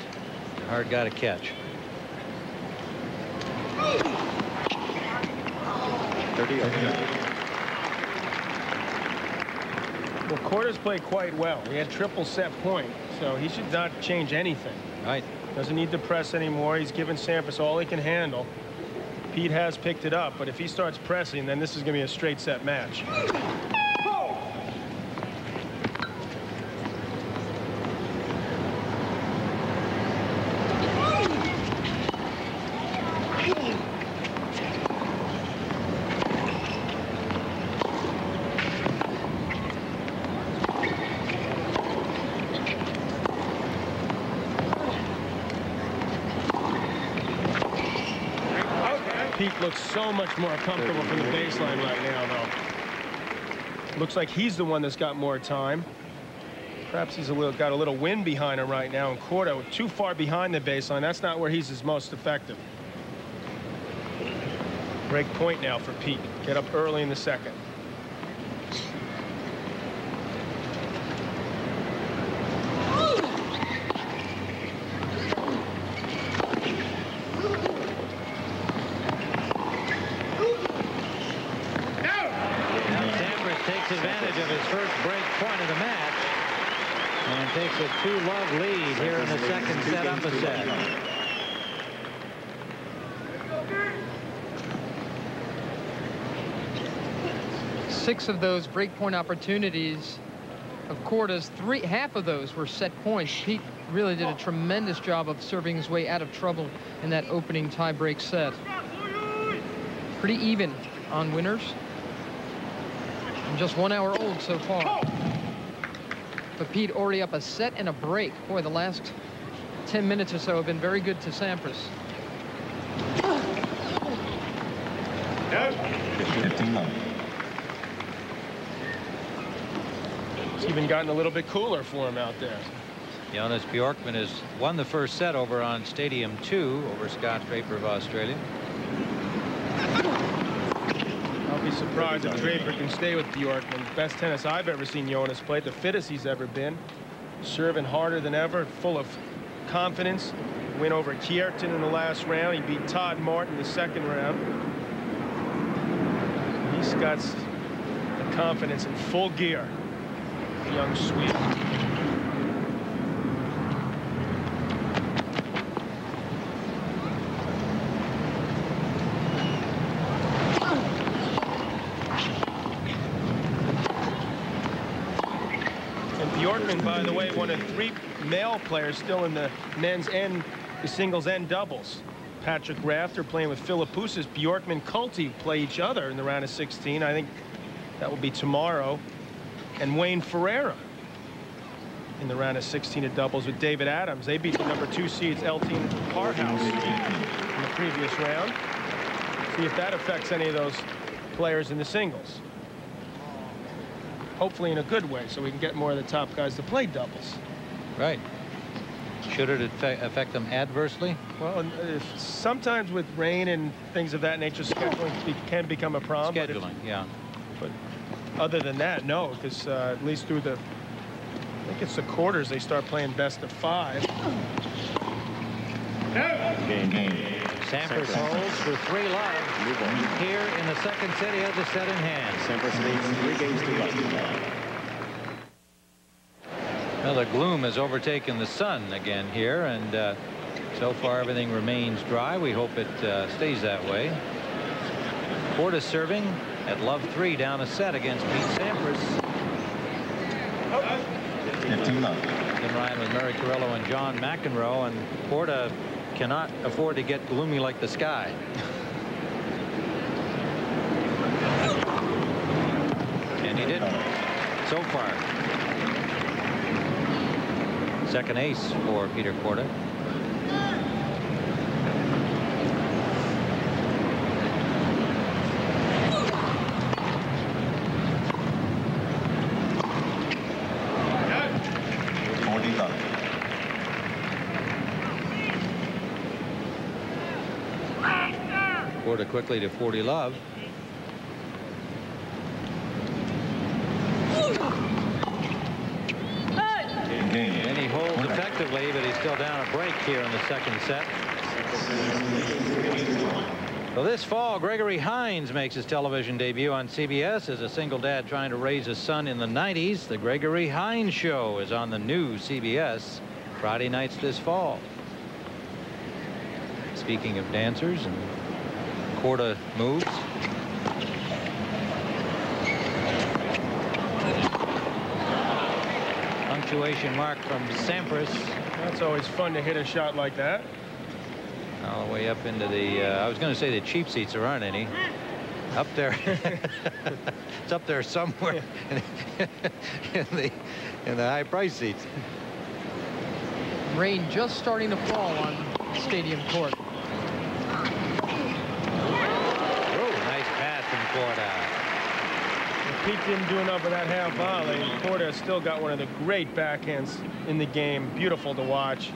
a hard guy to catch. 30. Well, Korda's played quite well. He had triple set point, so he should not change anything. Right. Doesn't need to press anymore. He's given Sampras all he can handle. Pete has picked it up, but if he starts pressing, then this is going to be a straight set match. Pete looks so much more comfortable from the baseline right now, though. Looks like he's the one that's got more time. Perhaps he's got a little wind behind him right now, and Korda too far behind the baseline. That's not where he's his most effective. Break point now for Pete. Get up early in the second. Advantage of his first break point of the match and takes a 2-love lead here in the second set of the set. Six of those break point opportunities of Korda's, half of those were set points. Pete really did a tremendous job of serving his way out of trouble in that opening tie-break set. Pretty even on winners. Just 1 hour old so far. But Pete already up a set and a break. Boy, the last 10 minutes or so have been very good to Sampras. 15-love. It's even gotten a little bit cooler for him out there. Jonas Bjorkman has won the first set over on Stadium 2 over Scott Draper of Australia. I'll be surprised if Draper can stay with Bjorkman. Best tennis I've ever seen Jonas play, the fittest he's ever been. Serving harder than ever, full of confidence. Win over Kierton in the last round. He beat Todd Martin the second round. He's got the confidence in full gear. Young Swede. Bjorkman, by the way, one of 3 male players still in the men's and the singles and doubles. Patrick Rafter playing with Philippoussis. Bjorkman, Culte play each other in the round of 16. I think that will be tomorrow. And Wayne Ferreira in the round of 16 of doubles with David Adams. They beat the number 2 seeds Eltine Harhouse in the previous round. See if that affects any of those players in the singles. Hopefully in a good way, so we can get more of the top guys to play doubles. Right. Should it affect them adversely? Well, sometimes with rain and things of that nature, scheduling can become a problem. Scheduling, yeah. But other than that, no, because at least through the, I think it's the quarters, they start playing best of 5. Game. Sampras holds for 3-love. Here in the second set, he has the set in hand. Sampras leads 3 games to 1. Well, the gloom has overtaken the sun again here, and so far everything remains dry. We hope it stays that way. Korda serving at love 3, down a set against Pete Sampras. 15-love. Tim Ryan with Mary Carrillo and John McEnroe, and Korda cannot afford to get gloomy like the sky. And he didn't so far. Second ace for Petr Korda. Korda quickly to 40-love. And he holds effectively, but he's still down a break here in the second set. So this fall, Gregory Hines makes his television debut on CBS as a single dad trying to raise a son in the 90s. The Gregory Hines Show is on the new CBS Friday nights this fall. Speaking of dancers, and Korda moves. Punctuation mark from Sampras. That's always fun to hit a shot like that. All the way up into the, I was going to say the cheap seats, there aren't any. Up there. It's up there somewhere in the high price seats. Rain just starting to fall on Stadium Court. Pete didn't do enough of that half volley. Korda has still got one of the great backhands in the game. Beautiful to watch.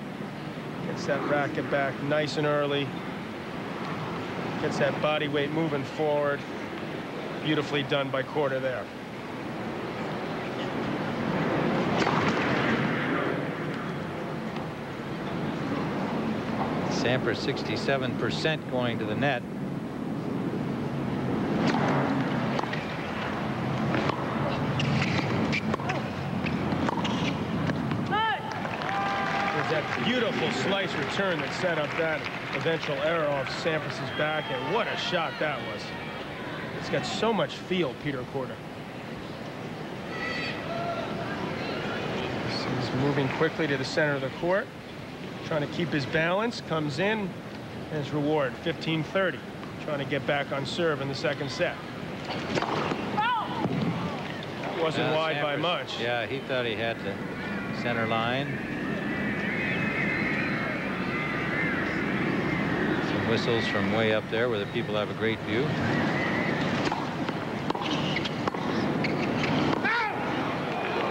Gets that racket back nice and early. Gets that body weight moving forward. Beautifully done by Korda there. Sampras 67% going to the net. Beautiful slice return that set up that eventual error off Sampras's back, and what a shot that was. It's got so much feel, Petr Korda. He's moving quickly to the center of the court, trying to keep his balance, comes in, and his reward 15-30, trying to get back on serve in the second set. That wasn't wide by much. Yeah, he thought he had the center line. Whistles from way up there where the people have a great view.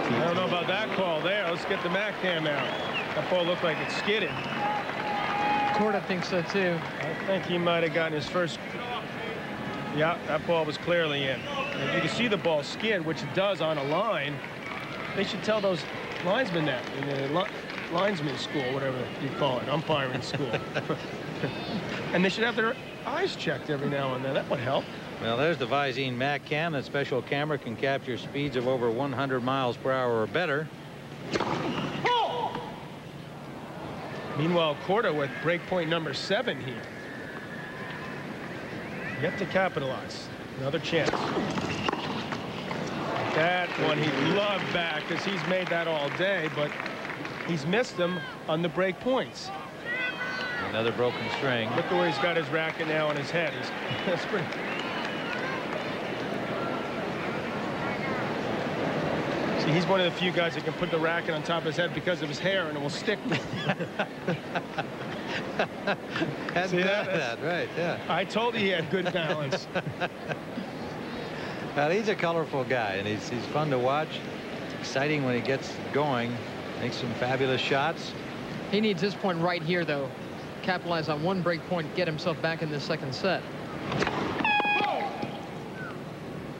I don't know about that call there. Let's get the Mac cam out. That ball looked like it skidded. Korda thinks so too. I think he might have gotten his first. Yeah, that ball was clearly in. And you can see the ball skid, which it does on a line. They should tell those linesmen that in the linesman school, whatever you call it, umpiring school. And they should have their eyes checked every now and then. That would help. Well, there's the Visine Mac Cam. That special camera can capture speeds of over 100 miles per hour or better. Meanwhile, Korda with breakpoint number 7 here. Yet to capitalize. Another chance. That one he'd love back because he's made that all day, but he's missed them on the break points. Another broken string. Look at where he's got his racket now on his head. That's pretty. See, he's one of the few guys that can put the racket on top of his head because of his hair, and it will stick. See that? Right, yeah. I told you he had good balance. Well, he's a colorful guy, and he's fun to watch. It's exciting when he gets going. Makes some fabulous shots. He needs this point right here, though. Capitalize on one break point, get himself back in the second set.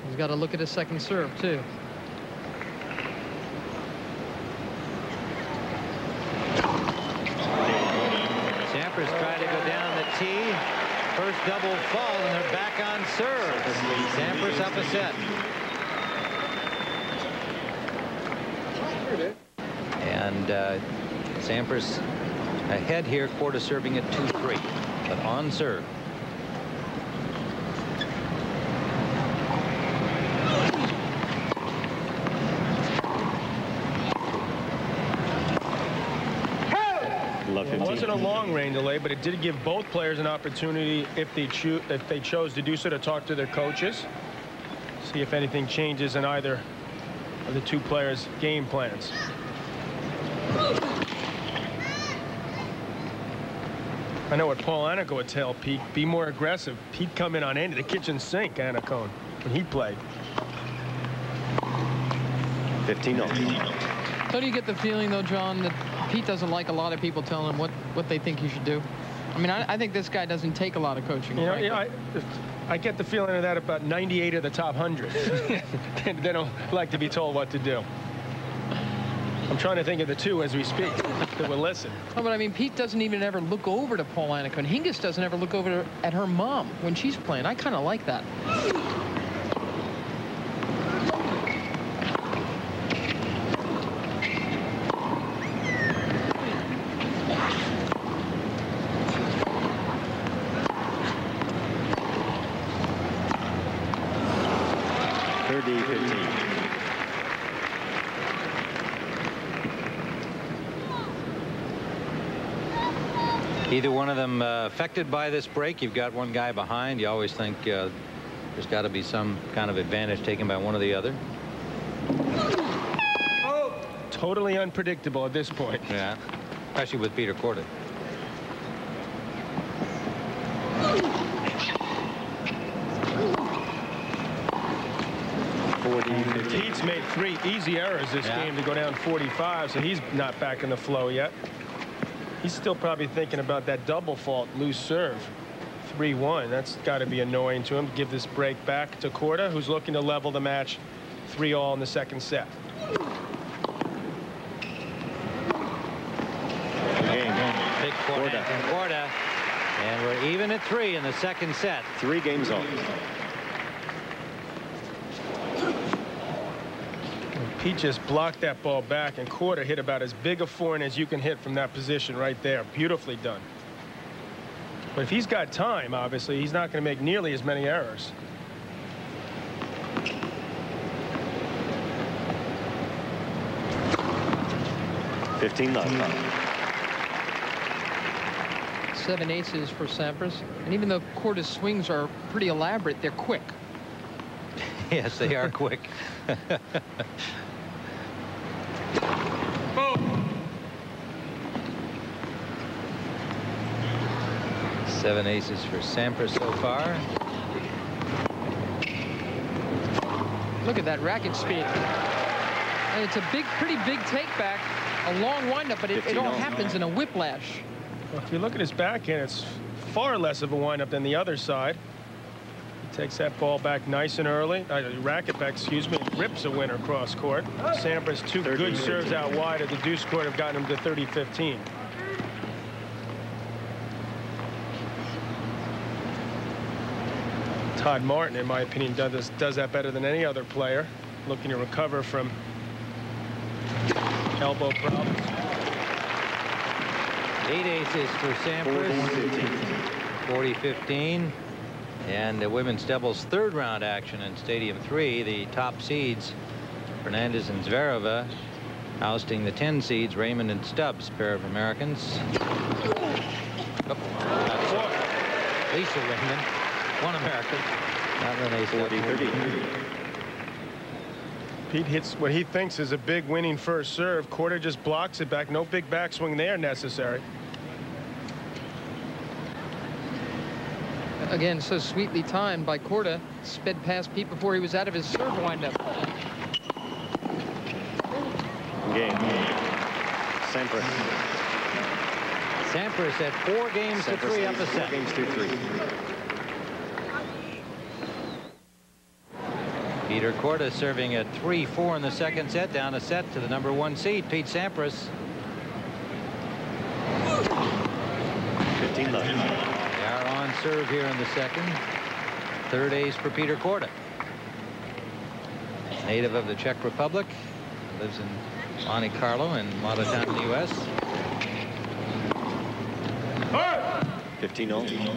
He's got to look at his second serve, too. Sampras tried to go down the tee. first double fault, and they're back on serve. Sampras up a set. And Sampras ahead here. Korda serving at 2-3, but on serve. It wasn't a long rain delay, but it did give both players an opportunity, if they chose to do so, to talk to their coaches, see if anything changes in either of the two players' game plans. I know what Paul Anacone would tell Pete: be more aggressive. Pete come in on end of the kitchen sink, Anacone, when he played. 15-0. Don't you get the feeling, though, John, that Pete doesn't like a lot of people telling him what they think he should do? I mean, I think this guy doesn't take a lot of coaching. You know, I get the feeling of that about 98 of the top 100. They don't like to be told what to do. I'm trying to think of the two as we speak that will listen. Oh, but I mean, Pete doesn't even ever look over to Paul Anacone. Hingis doesn't ever look over at her mom when she's playing. I kind of like that. Either one of them affected by this break. You've got one guy behind. You always think there's got to be some kind of advantage taken by one or the other. Totally unpredictable at this point. Yeah, especially with Petr Korda. Pete's made 3 easy errors this game to go down 45, so he's not back in the flow yet. He's still probably thinking about that double fault, loose serve. 3-1. That's got to be annoying to him. Give this break back to Korda, who's looking to level the match 3-all in the second set. Big Korda. And we're even at 3 in the second set. 3 games on. Pete just blocked that ball back, and Korda hit about as big a forehand as you can hit from that position right there. Beautifully done. But if he's got time, obviously, he's not going to make nearly as many errors. $15. 7 aces for Sampras. And even though Korda's swings are pretty elaborate, they're quick. Yes, they are quick. 7 aces for Sampras so far. Look at that racket speed. And it's a pretty big take back, a long windup, but it all happens in a whiplash. Well, if you look at his backhand, it's far less of a windup than the other side. He takes that ball back nice and early. Racket back, excuse me, rips a winner cross court. Sampras 2 good serves out wide at the deuce court have gotten him to 30-15. Todd Martin, in my opinion, does that better than any other player, looking to recover from elbow problems. 8 aces for Sampras. 40-15. And the women's doubles third round action in Stadium 3. The top seeds, Fernandez and Zvereva, ousting the 10 seeds, Raymond and Stubbs, pair of Americans. Lisa Raymond, one American, not Renee Stubbs. Pete hits what he thinks is a big winning first serve. Korda just blocks it back. No big backswing there necessary. Again, so sweetly timed by Korda. Sped past Pete before he was out of his serve windup. Game. Sampras. Sampras at 4 games to 3 up a set. 4 games to 3. Petr Korda serving at 3-4 in the second set, down a set to the #1 seed, Pete Sampras. 15 left. are on serve here in the second. Third ace for Petr Korda. Native of the Czech Republic. Lives in Monte Carlo and model town in the U.S. 15-0.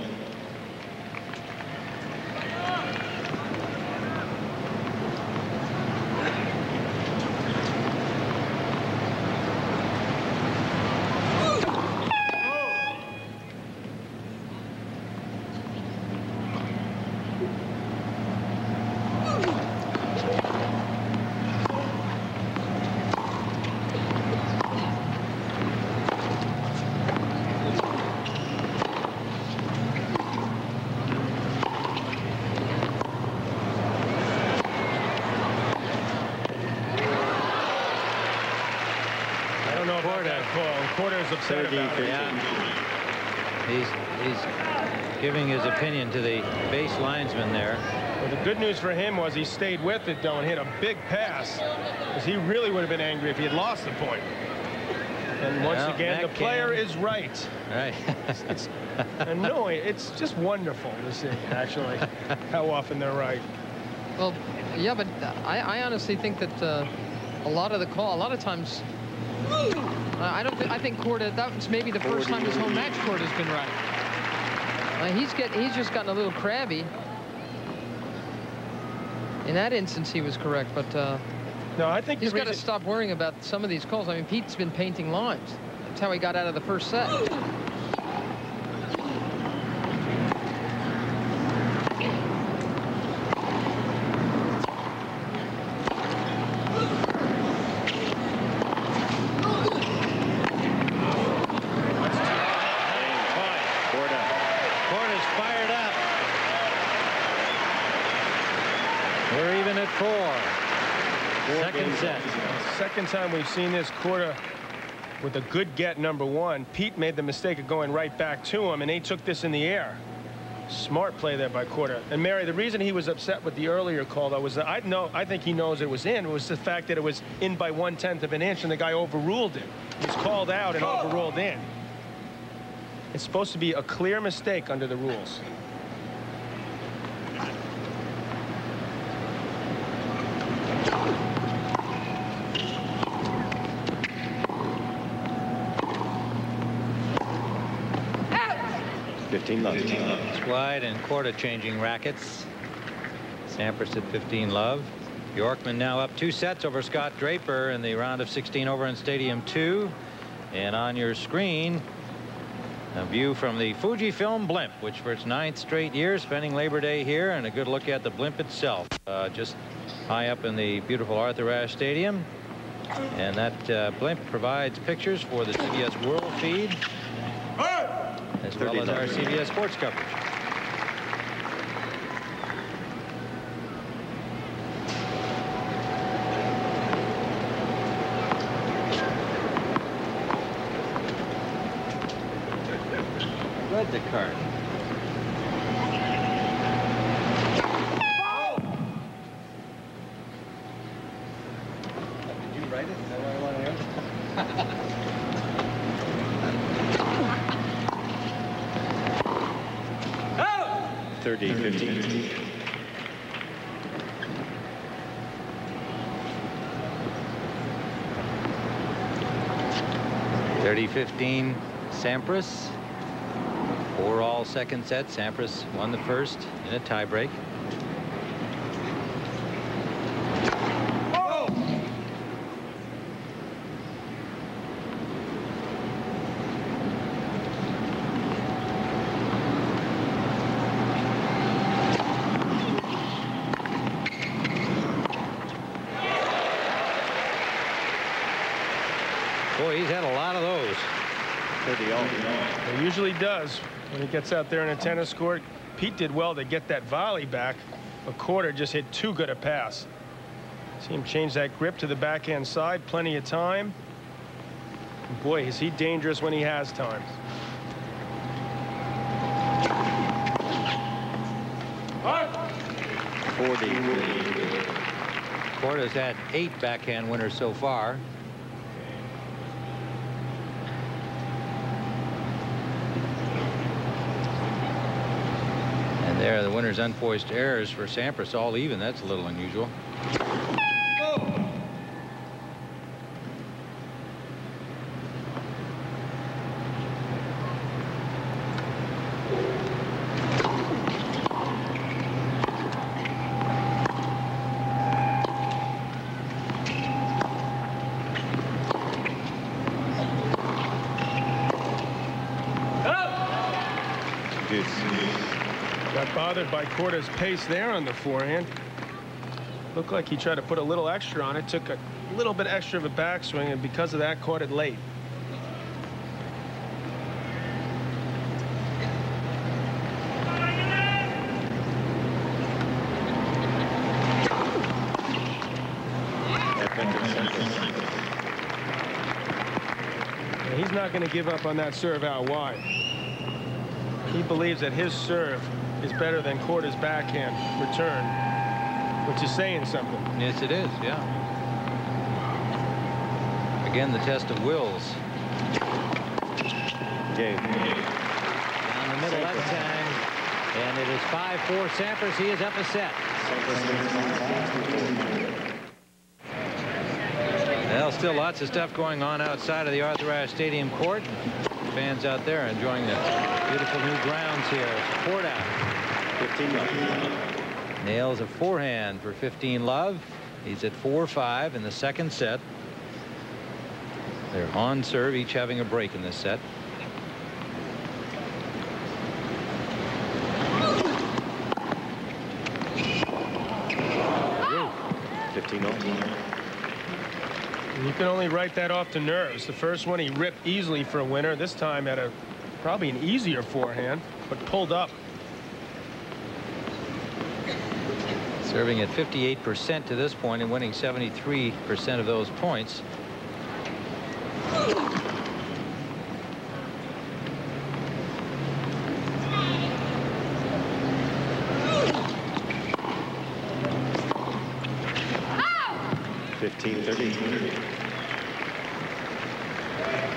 Korda's upset about it. Yeah. He's giving his opinion to the base linesman there. Well, the good news for him was he stayed with it, though, and hit a big pass, because he really would have been angry if he had lost the point. And once again, the player is right. Right. And no, it's just wonderful to see, actually, how often they're right. Well, yeah, but I honestly think that a lot of times, I think Korda, that's maybe the first time his home match Korda's been right. He's just gotten a little crabby. In that instance, he was correct, but no, I think he's got to stop worrying about some of these calls. I mean, Pete's been painting lines. That's how he got out of the first set. Second time we've seen this. Korda with a good get, number one. Pete made the mistake of going right back to him, and they took this in the air. Smart play there by Korda. And Mary, the reason he was upset with the earlier call, though, was that I think he knows it was in. It was the fact that it was in by 1/10 of an inch, and the guy overruled it. He was called out and overruled in. It's supposed to be a clear mistake under the rules. It's wide, and Korda changing rackets. Sampras at 15 love. Bjorkman now up 2 sets over Scott Draper in the round of 16 over in Stadium 2. And on your screen, a view from the Fujifilm blimp, which for its 9th straight year spending Labor Day here, and a good look at the blimp itself, just high up in the beautiful Arthur Ashe Stadium. And that blimp provides pictures for the CBS World feed, as well as our CBS Sports coverage. Read the card. Did you write it? Is that what I want to know? 30-15. (30-15) Sampras. 4-all second set. Sampras won the first in a tiebreak. Boy, he's had a lot of those. He usually does when he gets out there in a tennis court. Pete did well to get that volley back, but Korda just hit too good a pass. See him change that grip to the backhand side. Plenty of time. And boy, is he dangerous when he has time. Korda's had 8 backhand winners so far. There, the winner's unforced errors for Sampras all even. That's a little unusual. Got bothered by Korda's pace there on the forehand. Looked like he tried to put a little extra on it, took a little bit extra of a backswing, and because of that, caught it late. And he's not going to give up on that serve out wide. He believes that his serve is better than Korda's backhand return, which is saying something. Yes, it is, yeah. Again, the test of wills. Game. Down the middle that time. And it is 5-4 Sampras. He is up a set. Well, still lots of stuff going on outside of the Arthur Ashe Stadium court. Fans out there enjoying the beautiful new grounds here. Korda 15-love. nails a forehand for 15-love. He's at 4-5 in the second set. They're on serve, each having a break in this set. Ooh. 15-love. You can only write that off to nerves. The first one he ripped easily for a winner. This time at a probably an easier forehand, but pulled up. Serving at 58% to this point and winning 73% of those points.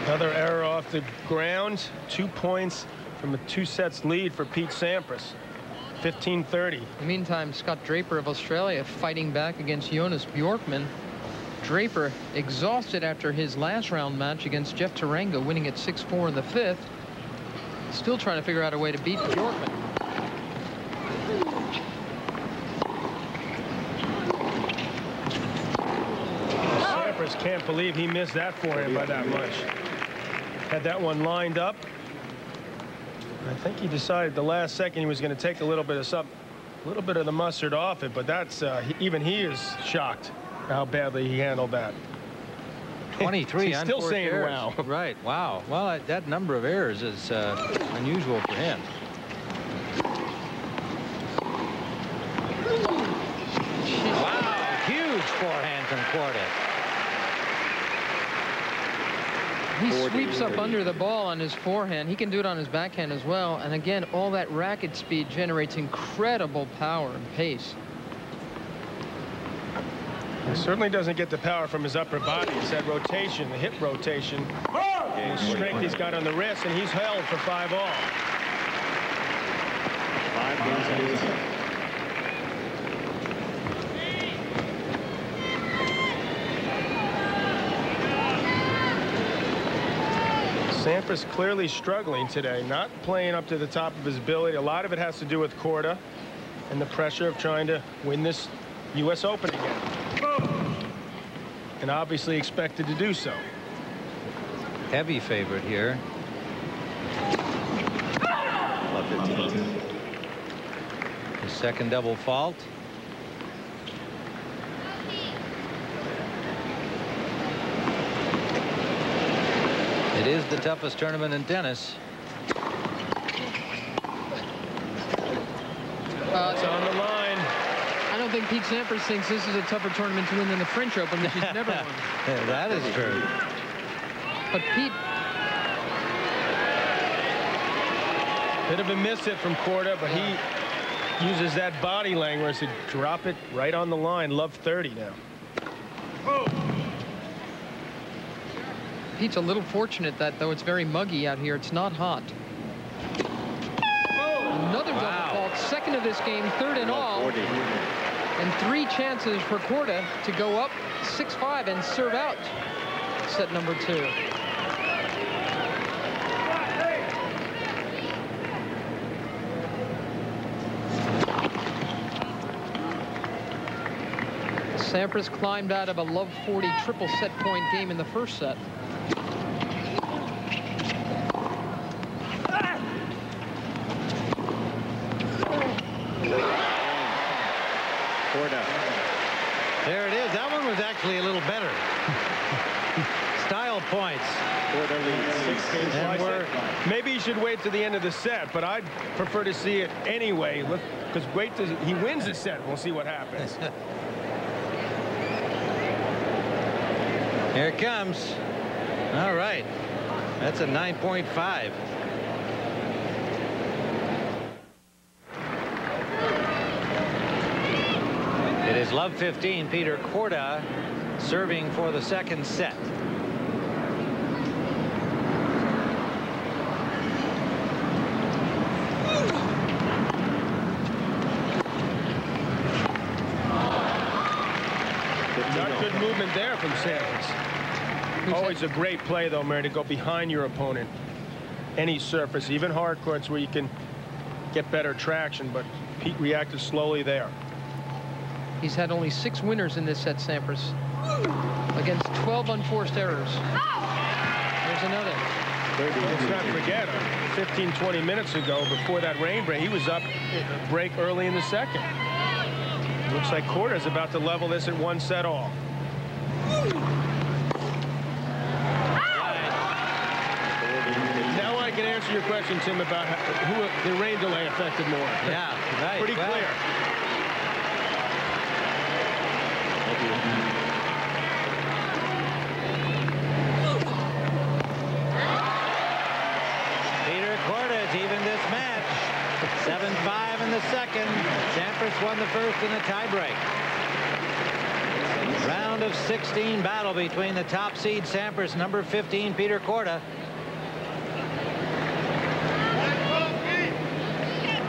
Another error off the ground. 2 points from a 2 sets lead for Pete Sampras. 15-30. In the meantime, Scott Draper of Australia fighting back against Jonas Bjorkman. Draper exhausted after his last round match against Jeff Tarango, winning at 6-4 in the 5th. Still trying to figure out a way to beat Bjorkman. Sampras can't believe he missed that forehand by that much. Had that one lined up. I think he decided the last second he was going to take a little bit of the mustard off it, but that's even he is shocked how badly he handled that. 23. He's still saying errors. wow. Right. Wow. Well, that number of errors is unusual for him. Wow. Huge forehand from Korda. He sweeps up under the ball on his forehand. He can do it on his backhand as well. And again, all that racket speed generates incredible power and pace. He certainly doesn't get the power from his upper body. It's that rotation, the hip rotation, and the strength he's got on the wrist, and he's held for 5 all. 5 games. Sampras clearly struggling today, not playing up to the top of his ability. A lot of it has to do with Korda and the pressure of trying to win this U.S. Open again. And obviously expected to do so. Heavy favorite here. His second double fault. It is the toughest tournament in tennis. It's on the line. I don't think Pete Sampras thinks this is a tougher tournament to win than the French Open, which he's never won. Yeah, that is true. But Pete... Bit of a miss it from Korda, but he uses that body language to drop it right on the line. Love 30 now. Pete's a little fortunate that, though it's very muggy out here, it's not hot. Another double fault second of this game, third and all. And 3 chances for Korda to go up 6-5 and serve out set number 2. Sampras climbed out of a love 40 triple set point game in the first set. Korda. There it is. That one was actually a little better. Style points. Korda leads 6 games. Well, maybe he should wait to the end of the set, but I'd prefer to see it anyway. Because wait till he wins the set. We'll see what happens. Here it comes. All right. That's a 9.5. It is love 15. Petr Korda serving for the second set. Not good movement there from Sampras. Always a great play, though, Mary, to go behind your opponent. Any surface, even hard courts where you can get better traction, but Pete reacted slowly there. He's had only 6 winners in this set, Sampras, against 12 unforced errors. There's another. Let's not forget, 15-20 minutes ago, before that rain break, he was up a break early in the second. Looks like Korda's about to level this at 1 set all. Now I can answer your question, Tim, about who the rain delay affected more. Yeah, right. Pretty clear. Petr Korda has evened this match. 7-5 in the second. Sampras won the first in a tiebreak. Round of 16 battle between the top seed Sampras, number 15, Petr Korda.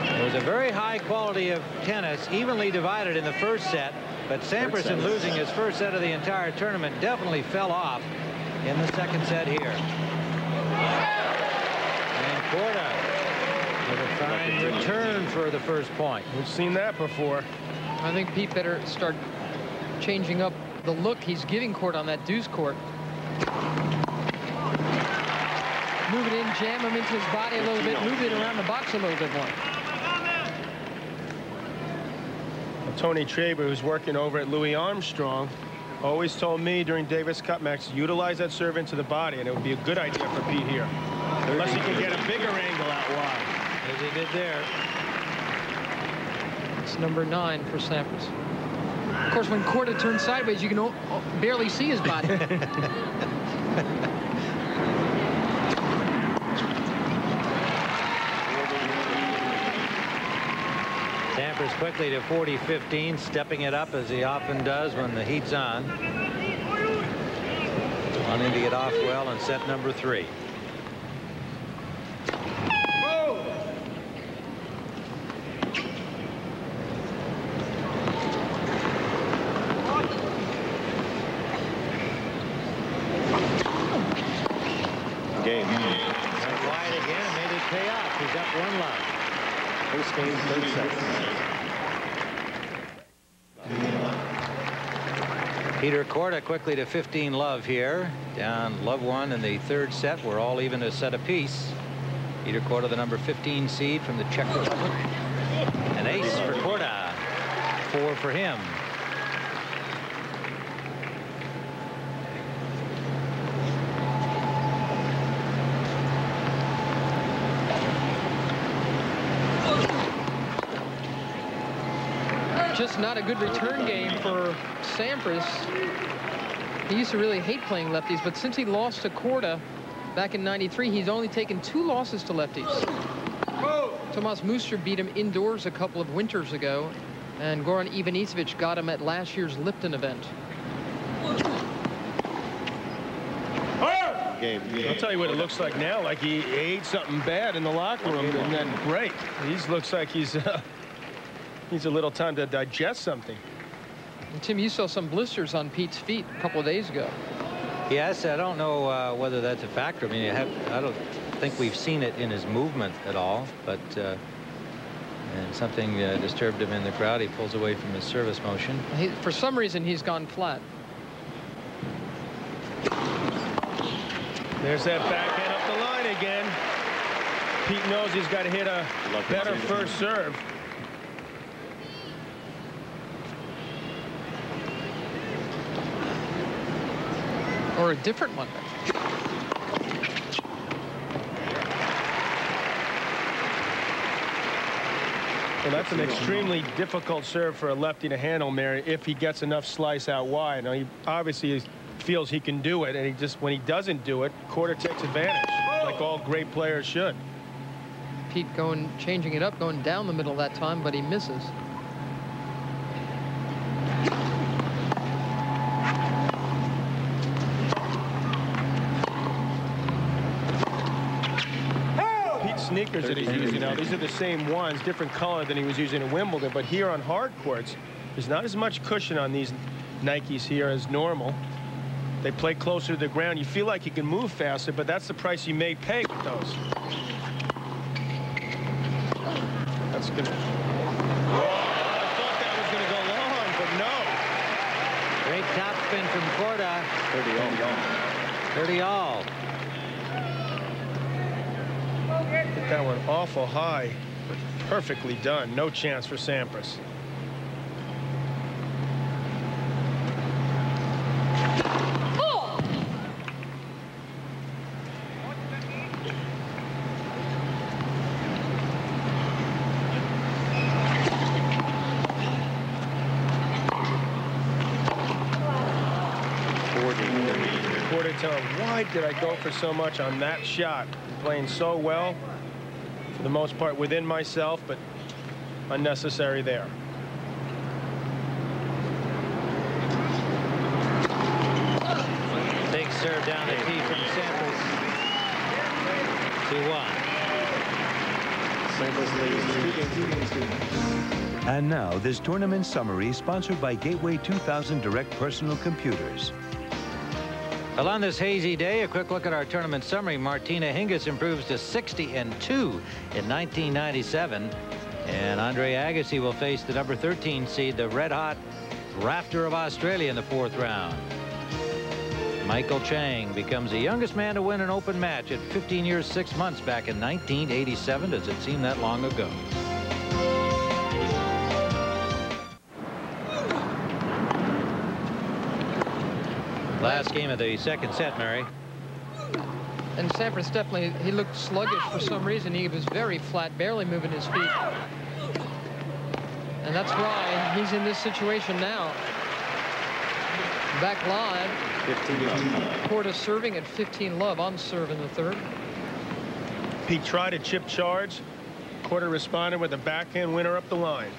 It was a very high quality of tennis, evenly divided in the first set, but Sampras, in losing his first set of the entire tournament, definitely fell off in the second set here. And Korda with a fine return for the first point. We've seen that before. I think Pete better start changing up the look he's giving Korda on that deuce court. Move it in, jam him into his body a little bit, move it around the box a little bit more. Tony Traber, who's working over at Louis Armstrong, always told me during Davis Cup matches, utilize that serve into the body, and it would be a good idea for Pete here. Unless he can get a bigger angle out wide. As he did there. It's number 9 for Sampras. Of course, when Korda turns sideways, you can barely see his body. Sampras quickly to 40-15, stepping it up as he often does when the heat's on. Wanting to get off well in set number 3. Game. Wide again, and made it pay off. He's up 1 love. First game, third set. Petr Korda quickly to 15 love here. Down love 1 in the third set. We're all even a set apiece. Petr Korda, the number 15 seed from the Czech Republic. An ace for Korda. 4 for him. Just not a good return game for Sampras. He used to really hate playing lefties, but since he lost to Korda back in '93, he's only taken 2 losses to lefties. Tomas Muster beat him indoors a couple of winters ago, and Goran Ivanisevic got him at last year's Lipton event. Game. I'll tell you what it looks like now, like he ate something bad in the locker room and then break. He looks like he's Needs a little time to digest something. And Tim, you saw some blisters on Pete's feet a couple of days ago. Yes, I don't know whether that's a factor. I mean, I don't think we've seen it in his movement at all, but and something disturbed him in the crowd. He pulls away from his service motion. For some reason, he's gone flat. There's that backhand up the line again. Pete knows he's got to hit a better first serve. Or a different one. Well, that's an extremely difficult serve for a lefty to handle, Mary, if he gets enough slice out wide. Now, he obviously feels he can do it, and he just, when he doesn't do it, Korda takes advantage, like all great players should. Pete changing it up, going down the middle that time, but he misses. Sneakers that he's using now, these are the same ones, different color than he was using at Wimbledon, but here on hard courts, there's not as much cushion on these Nikes here as normal. They play closer to the ground. You feel like you can move faster, but that's the price you may pay with those. That's good. I thought that was going to go long, but no. Great topspin from Korda. 30 all. Hit that one awful high, but perfectly done. No chance for Sampras. Korda telling him, why did I go for so much on that shot? Playing so well, for the most part within myself, but unnecessary there. Big serve down the tee from Sampras. 2-1. And now this tournament summary sponsored by Gateway 2000 Direct Personal Computers. Well, on this hazy day, a quick look at our tournament summary. Martina Hingis improves to 60-2 in 1997. And Andre Agassi will face the number 13 seed, the red-hot Rafter of Australia, in the 4th round. Michael Chang becomes the youngest man to win an open match at 15 years, 6 months back in 1987. Does it seem that long ago? Last game of the 2nd set, Mary. And Sampras definitely, he looked sluggish for some reason. He was very flat, barely moving his feet. And that's why he's in this situation now. Back live. 15 love. Korda serving at 15 love on serve in the 3rd. Pete tried a chip charge. Korda responded with a backhand winner up the line.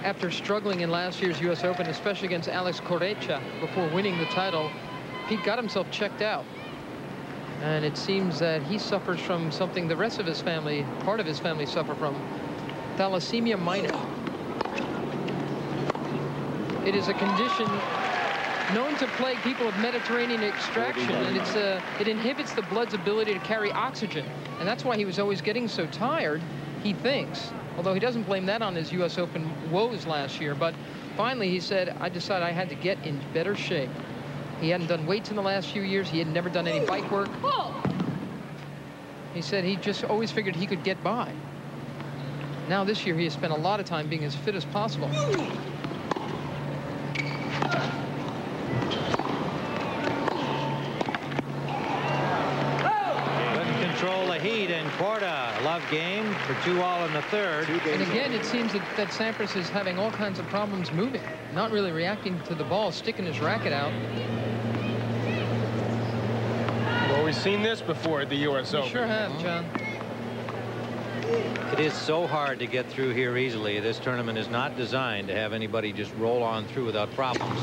After struggling in last year's U.S. Open, especially against Alex Correia before winning the title, Pete got himself checked out. And it seems that he suffers from something the rest of his family, part of his family, suffer from: thalassemia minor. It is a condition known to plague people of Mediterranean extraction, and it inhibits the blood's ability to carry oxygen. And that's why he was always getting so tired, he thinks. Although he doesn't blame that on his U.S. Open woes last year. But finally, he said, I decided I had to get in better shape. He hadn't done weights in the last few years. He had never done any bike work. He said he just always figured he could get by. Now this year, he has spent a lot of time being as fit as possible. Control the heat, and Korda, love game for 2-all in the 3rd. And again, it seems that Sampras is having all kinds of problems moving, not really reacting to the ball, sticking his racket out. Well, we've seen this before at the U.S. Open. We sure have, John. It is so hard to get through here easily. This tournament is not designed to have anybody just roll on through without problems.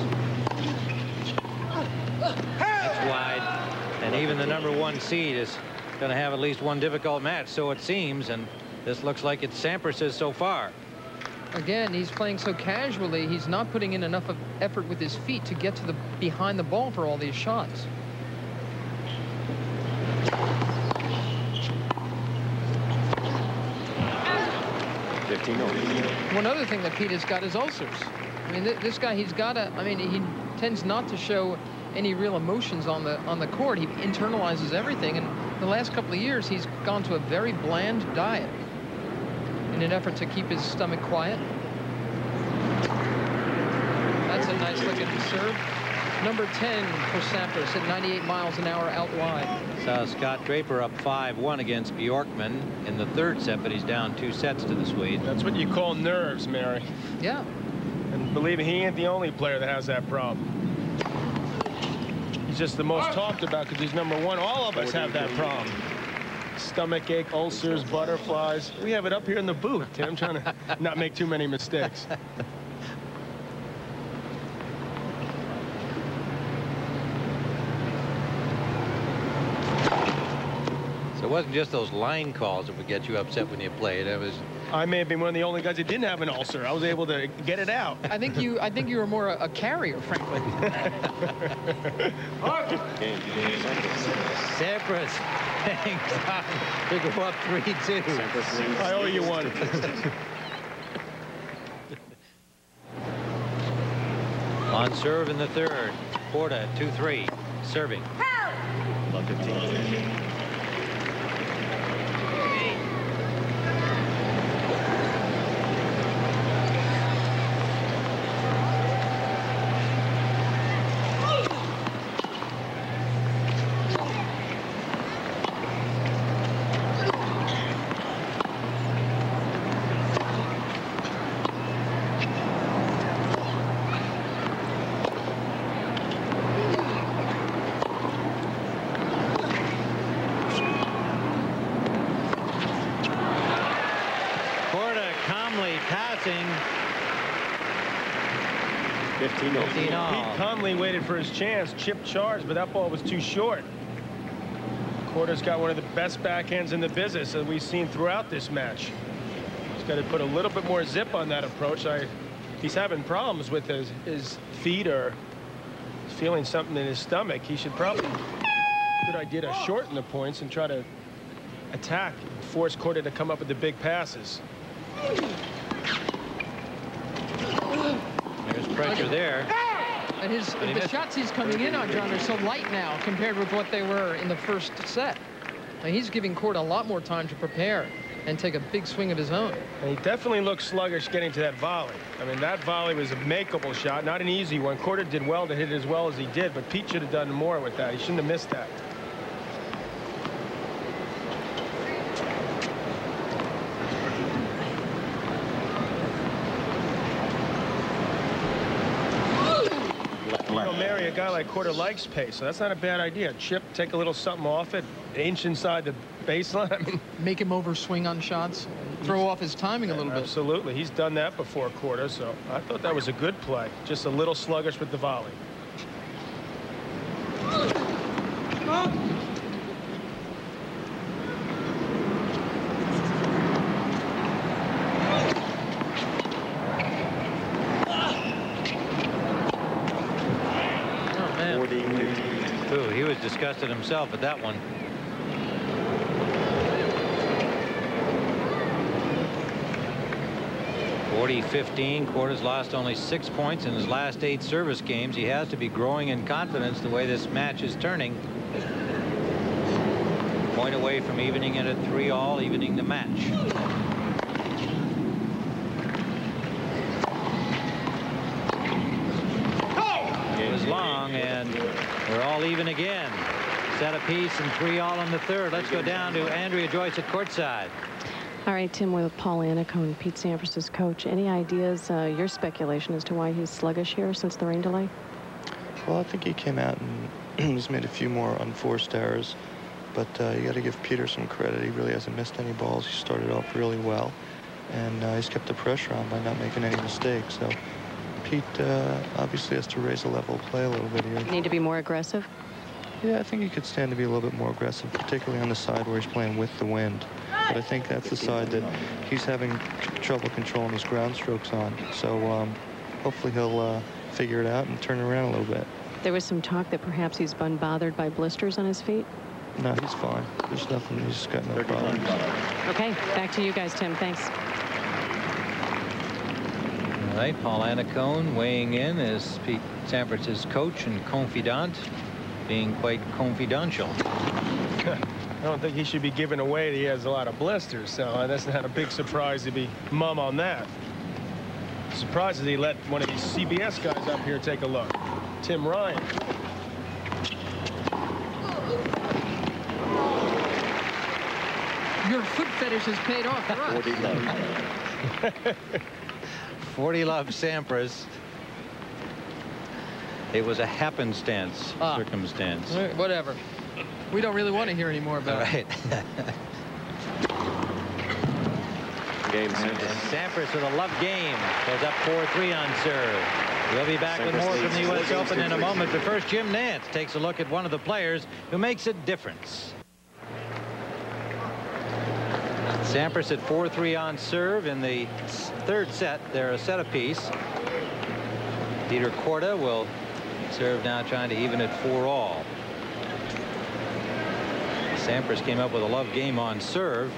That's wide. And even the #1 seed is going to have at least one difficult match, so it seems. And this looks like it's Sampras so far. Again, he's playing so casually. He's not putting in enough of effort with his feet to get to the behind the ball for all these shots. One other thing that Pete has got is ulcers. I mean, this guy, he's got a. I mean, he tends not to show any real emotions on the court. He internalizes everything, and the last couple of years he's gone to a very bland diet in an effort to keep his stomach quiet. That's a nice looking serve. Number 10 for Sampras at 98 miles an hour out wide. Saw Scott Draper up 5-1 against Bjorkman in the third set, but he's down 2 sets to the Swede. That's what you call nerves, Mary. Yeah. And believe me, he ain't the only player that has that problem. He's just the most talked about because he's #1. All of us have that problem. Stomach ache, ulcers, butterflies. We have it up here in the booth, Tim, trying to not make too many mistakes. So it wasn't just those line calls that would get you upset when you played. It was. I may have been one of the only guys that didn't have an ulcer. I was able to get it out. I think you were more a carrier, frankly. Sampras hangs on to go up 3-2. I owe you one. On serve in the third. Korda 2-3. Serving. Love 15. Pete Conley waited for his chance, chipped charge, but that ball was too short. Korda's got one of the best backhands in the business that we've seen throughout this match. He's got to put a little bit more zip on that approach. He's having problems with his feet or feeling something in his stomach. He should probably, good idea to shorten the points and try to attack, force Korda to come up with the big passes. There's pressure there. And the shots he's coming in on, John, are so light now compared with what they were in the first set. Now, he's giving Korda a lot more time to prepare and take a big swing of his own. And he definitely looked sluggish getting to that volley. I mean, that volley was a makeable shot, not an easy one. Korda did well to hit it as well as he did, but Pete should have done more with that. He shouldn't have missed that. Mary, a guy like Korda likes pace, so that's not a bad idea. Chip, take a little something off it, inch inside the baseline. I mean, make him overswing on shots, throw off his timing a little bit. Absolutely, he's done that before, Korda. So I thought that was a good play. Just a little sluggish with the volley. Ooh, he was disgusted himself at that one. (40-15). Korda's lost only 6 points in his last 8 service games. He has to be growing in confidence the way this match is turning. Point away from evening it at 3-all, evening the match. It was long, and we're all even again. Set apiece and 3-all in the third. Let's go down to Andrea Joyce at courtside. All right, Tim, with Paul Annacone, Pete Sampras' coach. Any ideas, your speculation as to why he's sluggish here since the rain delay? Well, I think he came out and he's made a few more unforced errors. But you got to give Peter some credit. He really hasn't missed any balls. He started off really well, and he's kept the pressure on by not making any mistakes. So Pete obviously has to raise the level of play a little bit here. Need to be more aggressive? Yeah, I think he could stand to be a little bit more aggressive, particularly on the side where he's playing with the wind. But I think that's the side that he's having trouble controlling his ground strokes on. So hopefully he'll figure it out and turn it around a little bit. There was some talk that perhaps he's been bothered by blisters on his feet. No, he's fine. There's nothing. He's got no problems. Okay, back to you guys, Tim. Thanks. All right, Paul Annacone weighing in as Pete Sampras' coach and confidant, being quite confidential. I don't think he should be giving away that he has a lot of blisters, so that's not a big surprise to be mum on that. Surprised that he let one of these CBS guys up here take a look. Tim Ryan. Your foot fetish has paid off for us. 40 love. 40 love Sampras. It was a happenstance circumstance. Whatever. We don't really want to hear any more about it. Game Sampras with a love game. Goes up 4-3 on serve. We'll be back with more from the U.S. Open in a moment. But first, Jim Nantz takes a look at one of the players who makes a difference. Sampras at 4-3 on serve in the third set. They're a set apiece. Petr Korda will serve now, trying to even it 4-all. Sampras came up with a love game on serve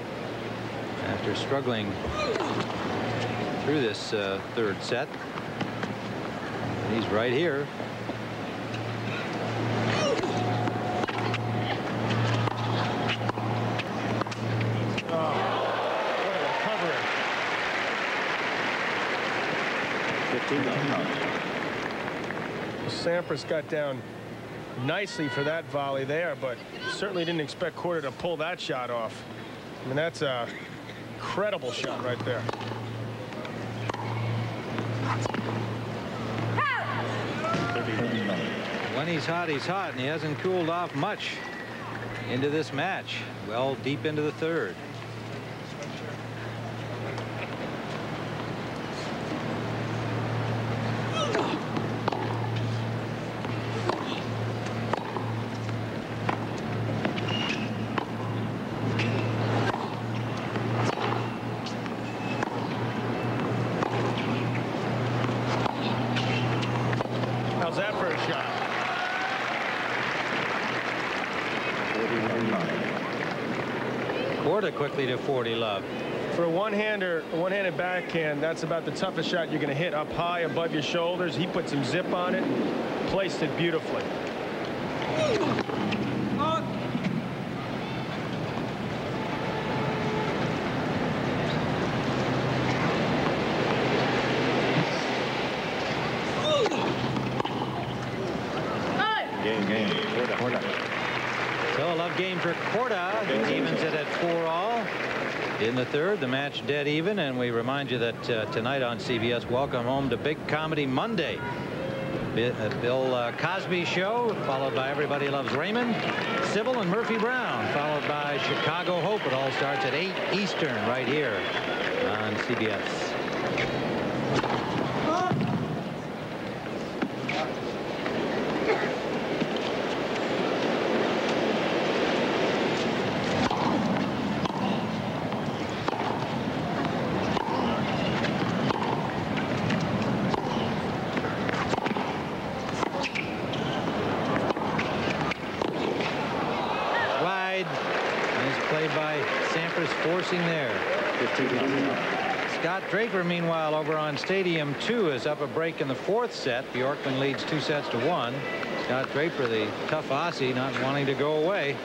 after struggling through this third set. He's right here. Sampras got down nicely for that volley there, but certainly didn't expect Korda to pull that shot off. I mean, that's a incredible shot right there. When he's hot, and he hasn't cooled off much into this match. Well, deep into the third. How's that for a shot? Korda quickly to 40 love. For a one-hander, a one-handed backhand, that's about the toughest shot you're going to hit up high above your shoulders. He put some zip on it and placed it beautifully. Game. Korda. So a love game for Korda. Evens it at 4-all. In the third, the match dead even, and we remind you that tonight on CBS, welcome home to Big Comedy Monday. Bill Cosby Show, followed by Everybody Loves Raymond, Sybil and Murphy Brown, followed by Chicago Hope. It all starts at 8 Eastern right here on CBS. Forcing there. Scott Draper, meanwhile, over on Stadium 2 is up a break in the fourth set. Bjorkman leads 2-1. Scott Draper, the tough Aussie, not wanting to go away.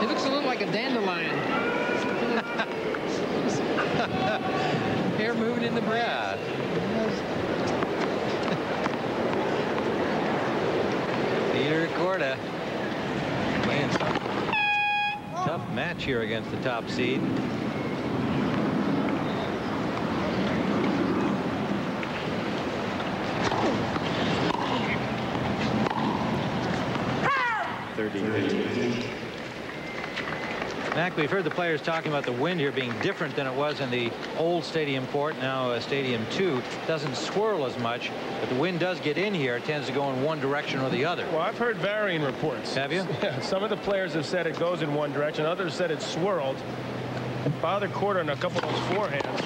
It looks a little like a dandelion. Hair moving in the breeze. Yeah. Petr Korda playing some match here against the top seed. Mac, we've heard the players talking about the wind here being different than it was in the old Stadium Court. Now Stadium 2 doesn't swirl as much, but the wind does get in here. It tends to go in one direction or the other. Well, I've heard varying reports. Have you? Yeah, some of the players have said it goes in one direction. Others said it swirled. Father Korda on a couple of those forehands.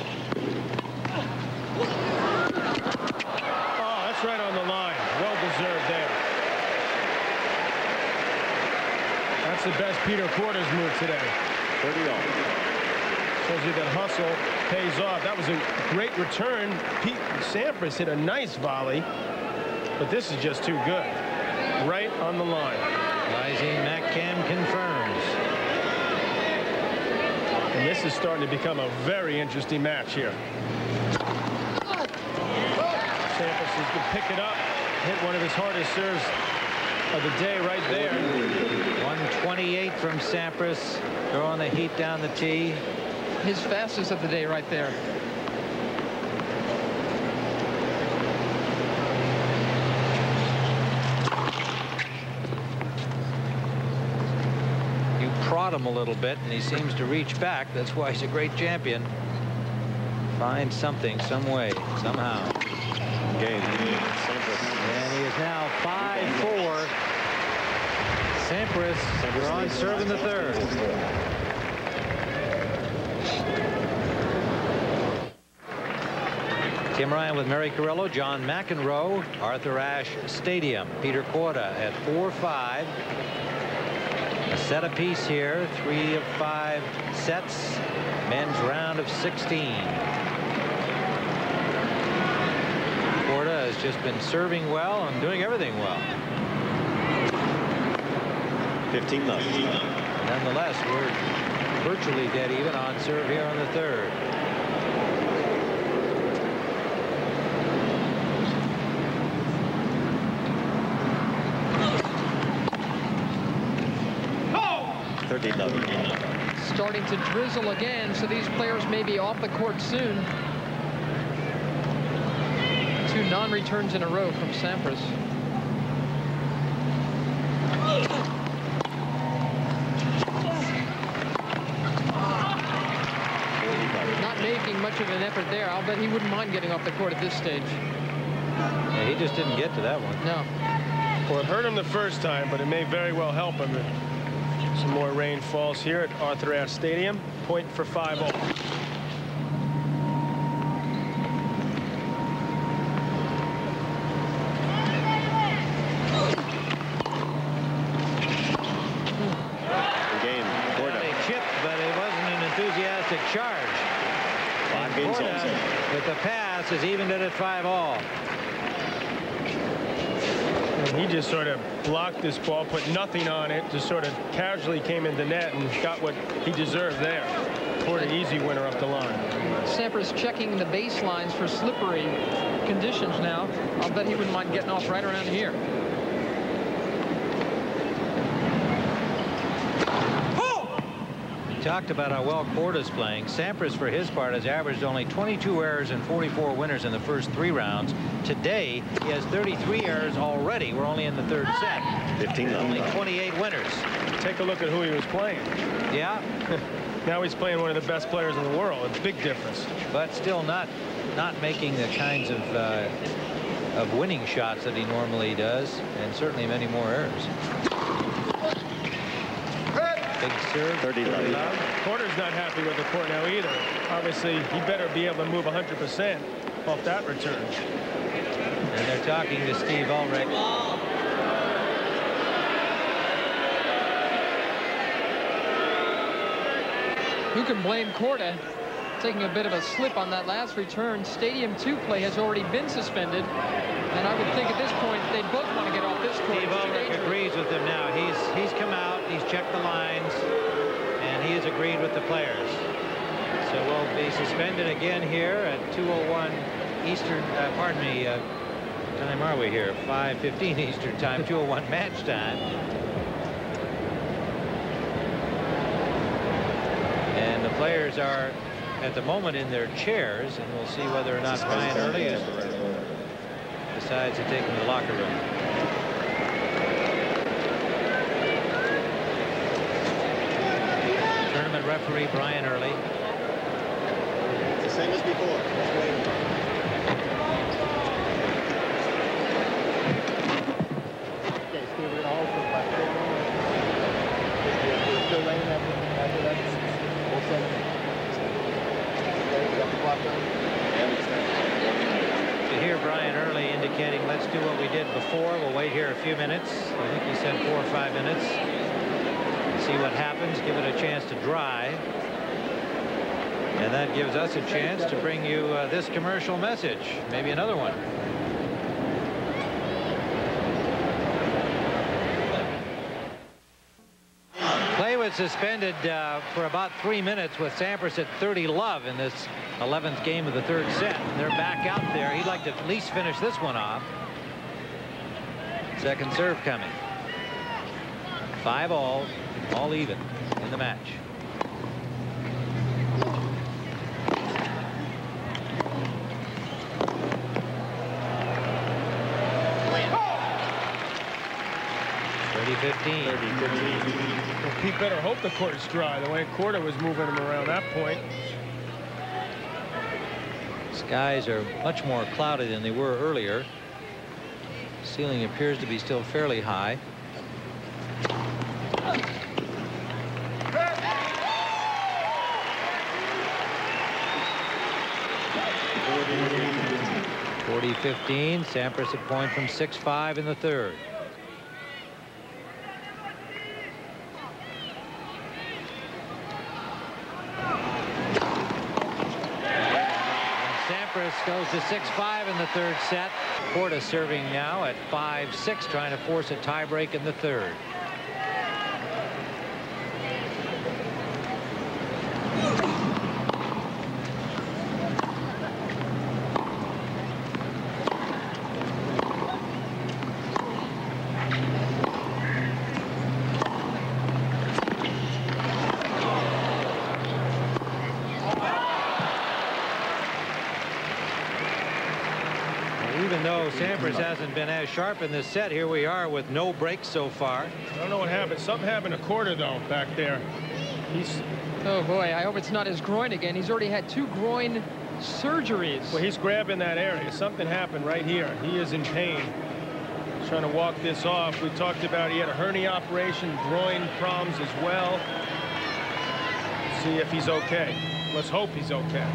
Oh, that's right on the line. Well deserved there. That's the best Petr Korda's move today. 30 all. Shows you that hustle pays off. That was a great return. Sampras hit a nice volley, but this is just too good. Right on the line. Rising McCann confirms. And this is starting to become a very interesting match here. Sampras is going to pick it up, hit one of his hardest serves of the day right there. 128 from Sampras, throwing the heat down the tee. His fastest of the day right there. You prod him a little bit, and he seems to reach back. That's why he's a great champion. Find something, some way, somehow. Game. And he is now 5-4. Sampras, you're on serve in the third. Tim Ryan with Mary Carrillo, John McEnroe, Arthur Ashe Stadium. Petr Korda at 4-5. A set apiece here, 3 of 5 sets. Men's round of 16. Korda has just been serving well and doing everything well. 15 left. Nonetheless, we're virtually dead even on serve here on the third. Starting to drizzle again, so these players may be off the court soon. 2 non-returns in a row from Sampras. Not making much of an effort there. I'll bet he wouldn't mind getting off the court at this stage. Yeah, he just didn't get to that one. No. Well, it hurt him the first time, but it may very well help him. Some more rain falls here at Arthur Ashe Stadium. Point for 5-all. Game. Korda. They chipped, but it wasn't an enthusiastic charge. 5 games Korda, also. with the pass, is evened it at 5-all. And he just sort of blocked this ball, put nothing on it, just sort of casually came into net and got what he deserved there. Korda easy winner up the line. Sampras checking the baselines for slippery conditions now. I'll bet he wouldn't mind getting off right around here. Talked about how well Korda's playing. Sampras, for his part, has averaged only 22 errors and 44 winners in the first 3 rounds. Today, he has 33 errors already. We're only in the third set. 15 only 28 winners. Take a look at who he was playing. Yeah. Now he's playing one of the best players in the world. It's a big difference. But still not making the kinds of winning shots that he normally does, and certainly many more errors. Big serve. 30 love. Korda's not happy with the court now either. Obviously, he better be able to move 100% off that return. And they're talking to Steve Ulrich. Who can blame Korda? Taking a bit of a slip on that last return. Stadium 2 play has already been suspended. And I would think at this point they'd both want to get off this court. Steve Ulrich agrees with him now. He's come out, he's checked the lines, and he has agreed with the players. So we'll be suspended again here at 2:01 Eastern, pardon me, time are we here? 5:15 Eastern time, 2:01 match time. And the players are at the moment in their chairs, and we'll see whether or not Brian Early decides to take them to the locker room. Tournament referee Brian Early. It's the same as before. Okay, Steve, we're going to hold for 5 minutes. We're still laying after that. We'll send it. Okay, we got the clock on. To hear Brian Early indicating, let's do what we did before. We'll wait here a few minutes. I think he said 4 or 5 minutes. See what happens. Give it a chance to dry. And that gives us a chance to bring you this commercial message. Maybe another one. Play was suspended for about 3 minutes with Sampras at 30 love in this 11th game of the 3rd set. And they're back out there. He'd like to at least finish this one off. Second serve coming. 5 all even in the match. Well, Pete better hope the court is dry. The way Korda was moving him around that point. Skies are much more cloudy than they were earlier. Ceiling appears to be still fairly high. .40-15. Sampras at point from 6-5 in the 3rd. Goes to 6-5 in the 3rd set. Korda serving now at 5-6, trying to force a tiebreak in the 3rd. Sampras hasn't been as sharp in this set. Here we are with no breaks so far. I don't know what happened. Something happened to Korda, though, back there. Oh, boy, I hope it's not his groin again. He's already had 2 groin surgeries. Well, he's grabbing that area. Something happened right here. He is in pain. He's trying to walk this off. We talked about he had a hernia operation, groin problems as well. Let's see if he's okay. Let's hope he's okay.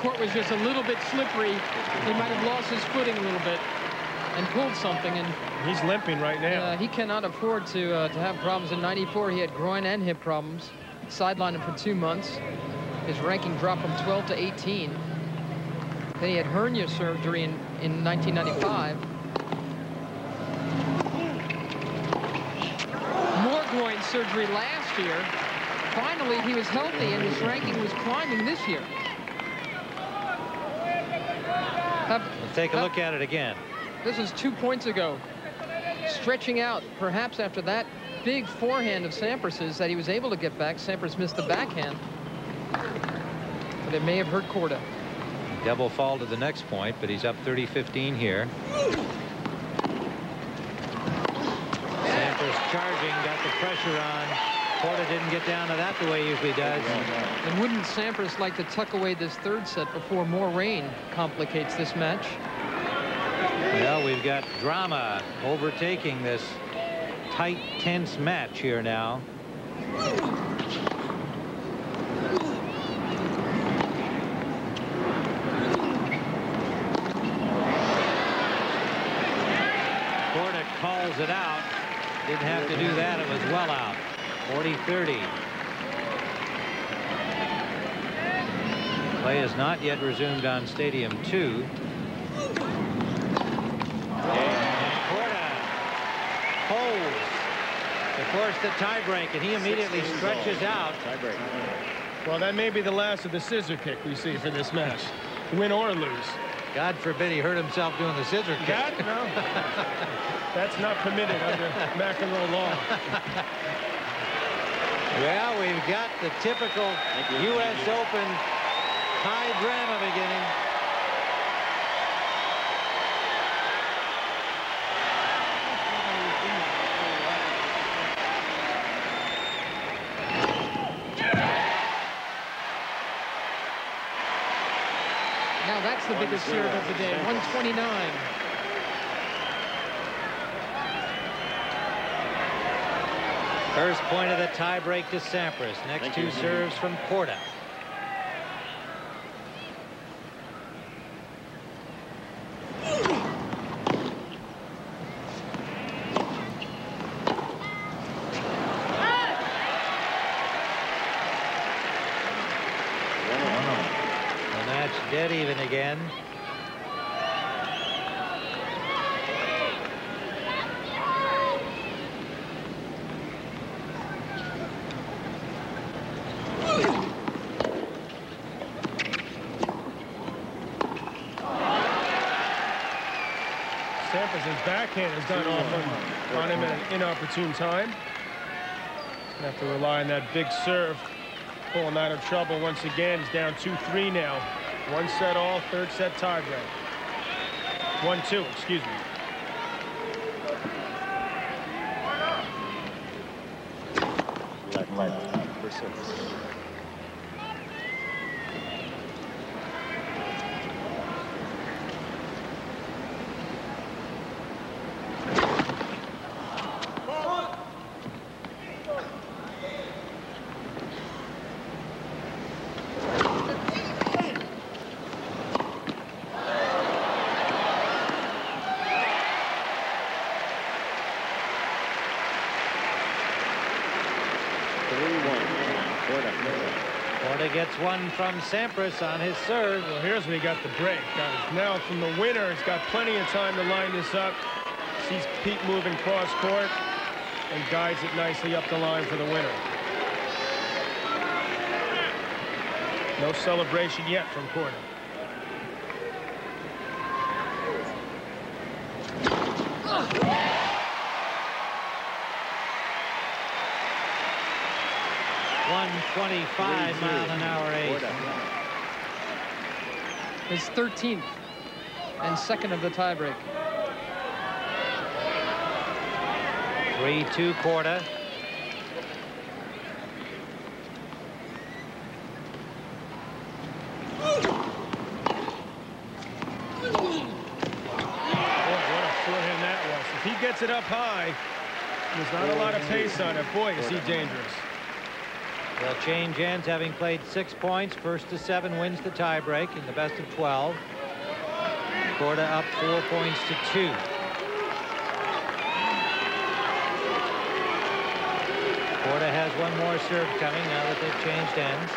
Court was just a little bit slippery. He might have lost his footing a little bit and pulled something, and he's limping right now. He cannot afford to have problems. In '94 he had groin and hip problems. Sidelined him for 2 months. His ranking dropped from 12 to 18. Then he had hernia surgery in 1995. More groin surgery last year. Finally he was healthy and his ranking was climbing this year. Let's take a look at it again. This is 2 points ago. Stretching out, perhaps after that big forehand of Sampras's that he was able to get back. Sampras missed the backhand. But it may have hurt Korda. Double fall to the next point, but he's up 30-15 here. Sampras charging, got the pressure on. Korda didn't get down to that the way he usually does. And wouldn't Sampras like to tuck away this 3rd set before more rain complicates this match? Well, we've got drama overtaking this tight, tense match here now. Korda calls it out. Didn't have to do that. It was well out. 40-30. Play is not yet resumed on Stadium 2. And Korda holds to force the tiebreak, and he immediately stretches out. Well, that may be the last of the scissor kick we see for this match, win or lose. God forbid he hurt himself doing the scissor kick. That, no. That's not permitted under McEnroe law. Well, we've got the typical U.S. Open high drama beginning. Now that's the biggest serve of the day, 129. First point of the tiebreak to Sampras. Next two serves from Korda. The match dead even again. Sampras' backhand has gone off on him at an inopportune time. Have to rely on that big serve. Pulling out of trouble once again. He's down 2-3 now. 1 set all, 3rd set tiebreak. 1-2, excuse me. Left for service. Korda gets one from Sampras on his serve. Well, here's when he got the break, guys. Now from the winner, he's got plenty of time to line this up. Sees Pete moving cross court and guides it nicely up the line for the winner. No celebration yet from Korda. .25-mile-an-hour ace. His 13th and 2nd of the tiebreak. 3-2 Korda. If he gets it up high, there's not a lot of pace on it. Boy, is he dangerous. They'll change ends, having played 6 points. 1st to 7 wins the tiebreak in the best of 12. Korda up 4 points to 2. Korda has one more serve coming now that they've changed ends.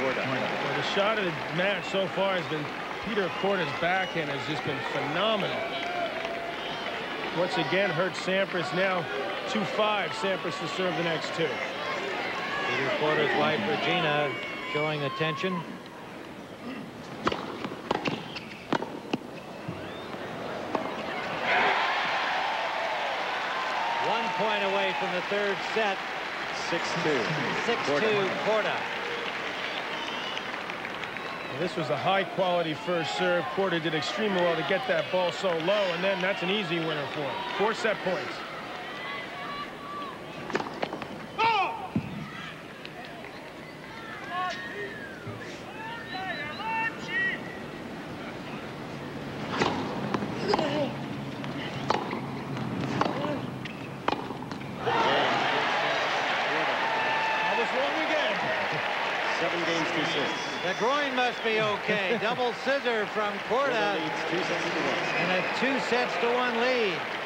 Well, the shot of the match so far has been Petr Korda's backhand has just been phenomenal. Once again hurt Sampras. Now 2-5. Sampras to serve the next two. Petr Korda's wife Regina showing attention. One point away from the 3rd set. 6-2. 6-2 Korda. This was a high-quality first serve. Korda did extremely well to get that ball so low, and then that's an easy winner for him. 4 set points. 7 games to 6. The groin must be okay. Double scissor from Korda. Korda leads 2 sets to 1. And a 2-1 lead.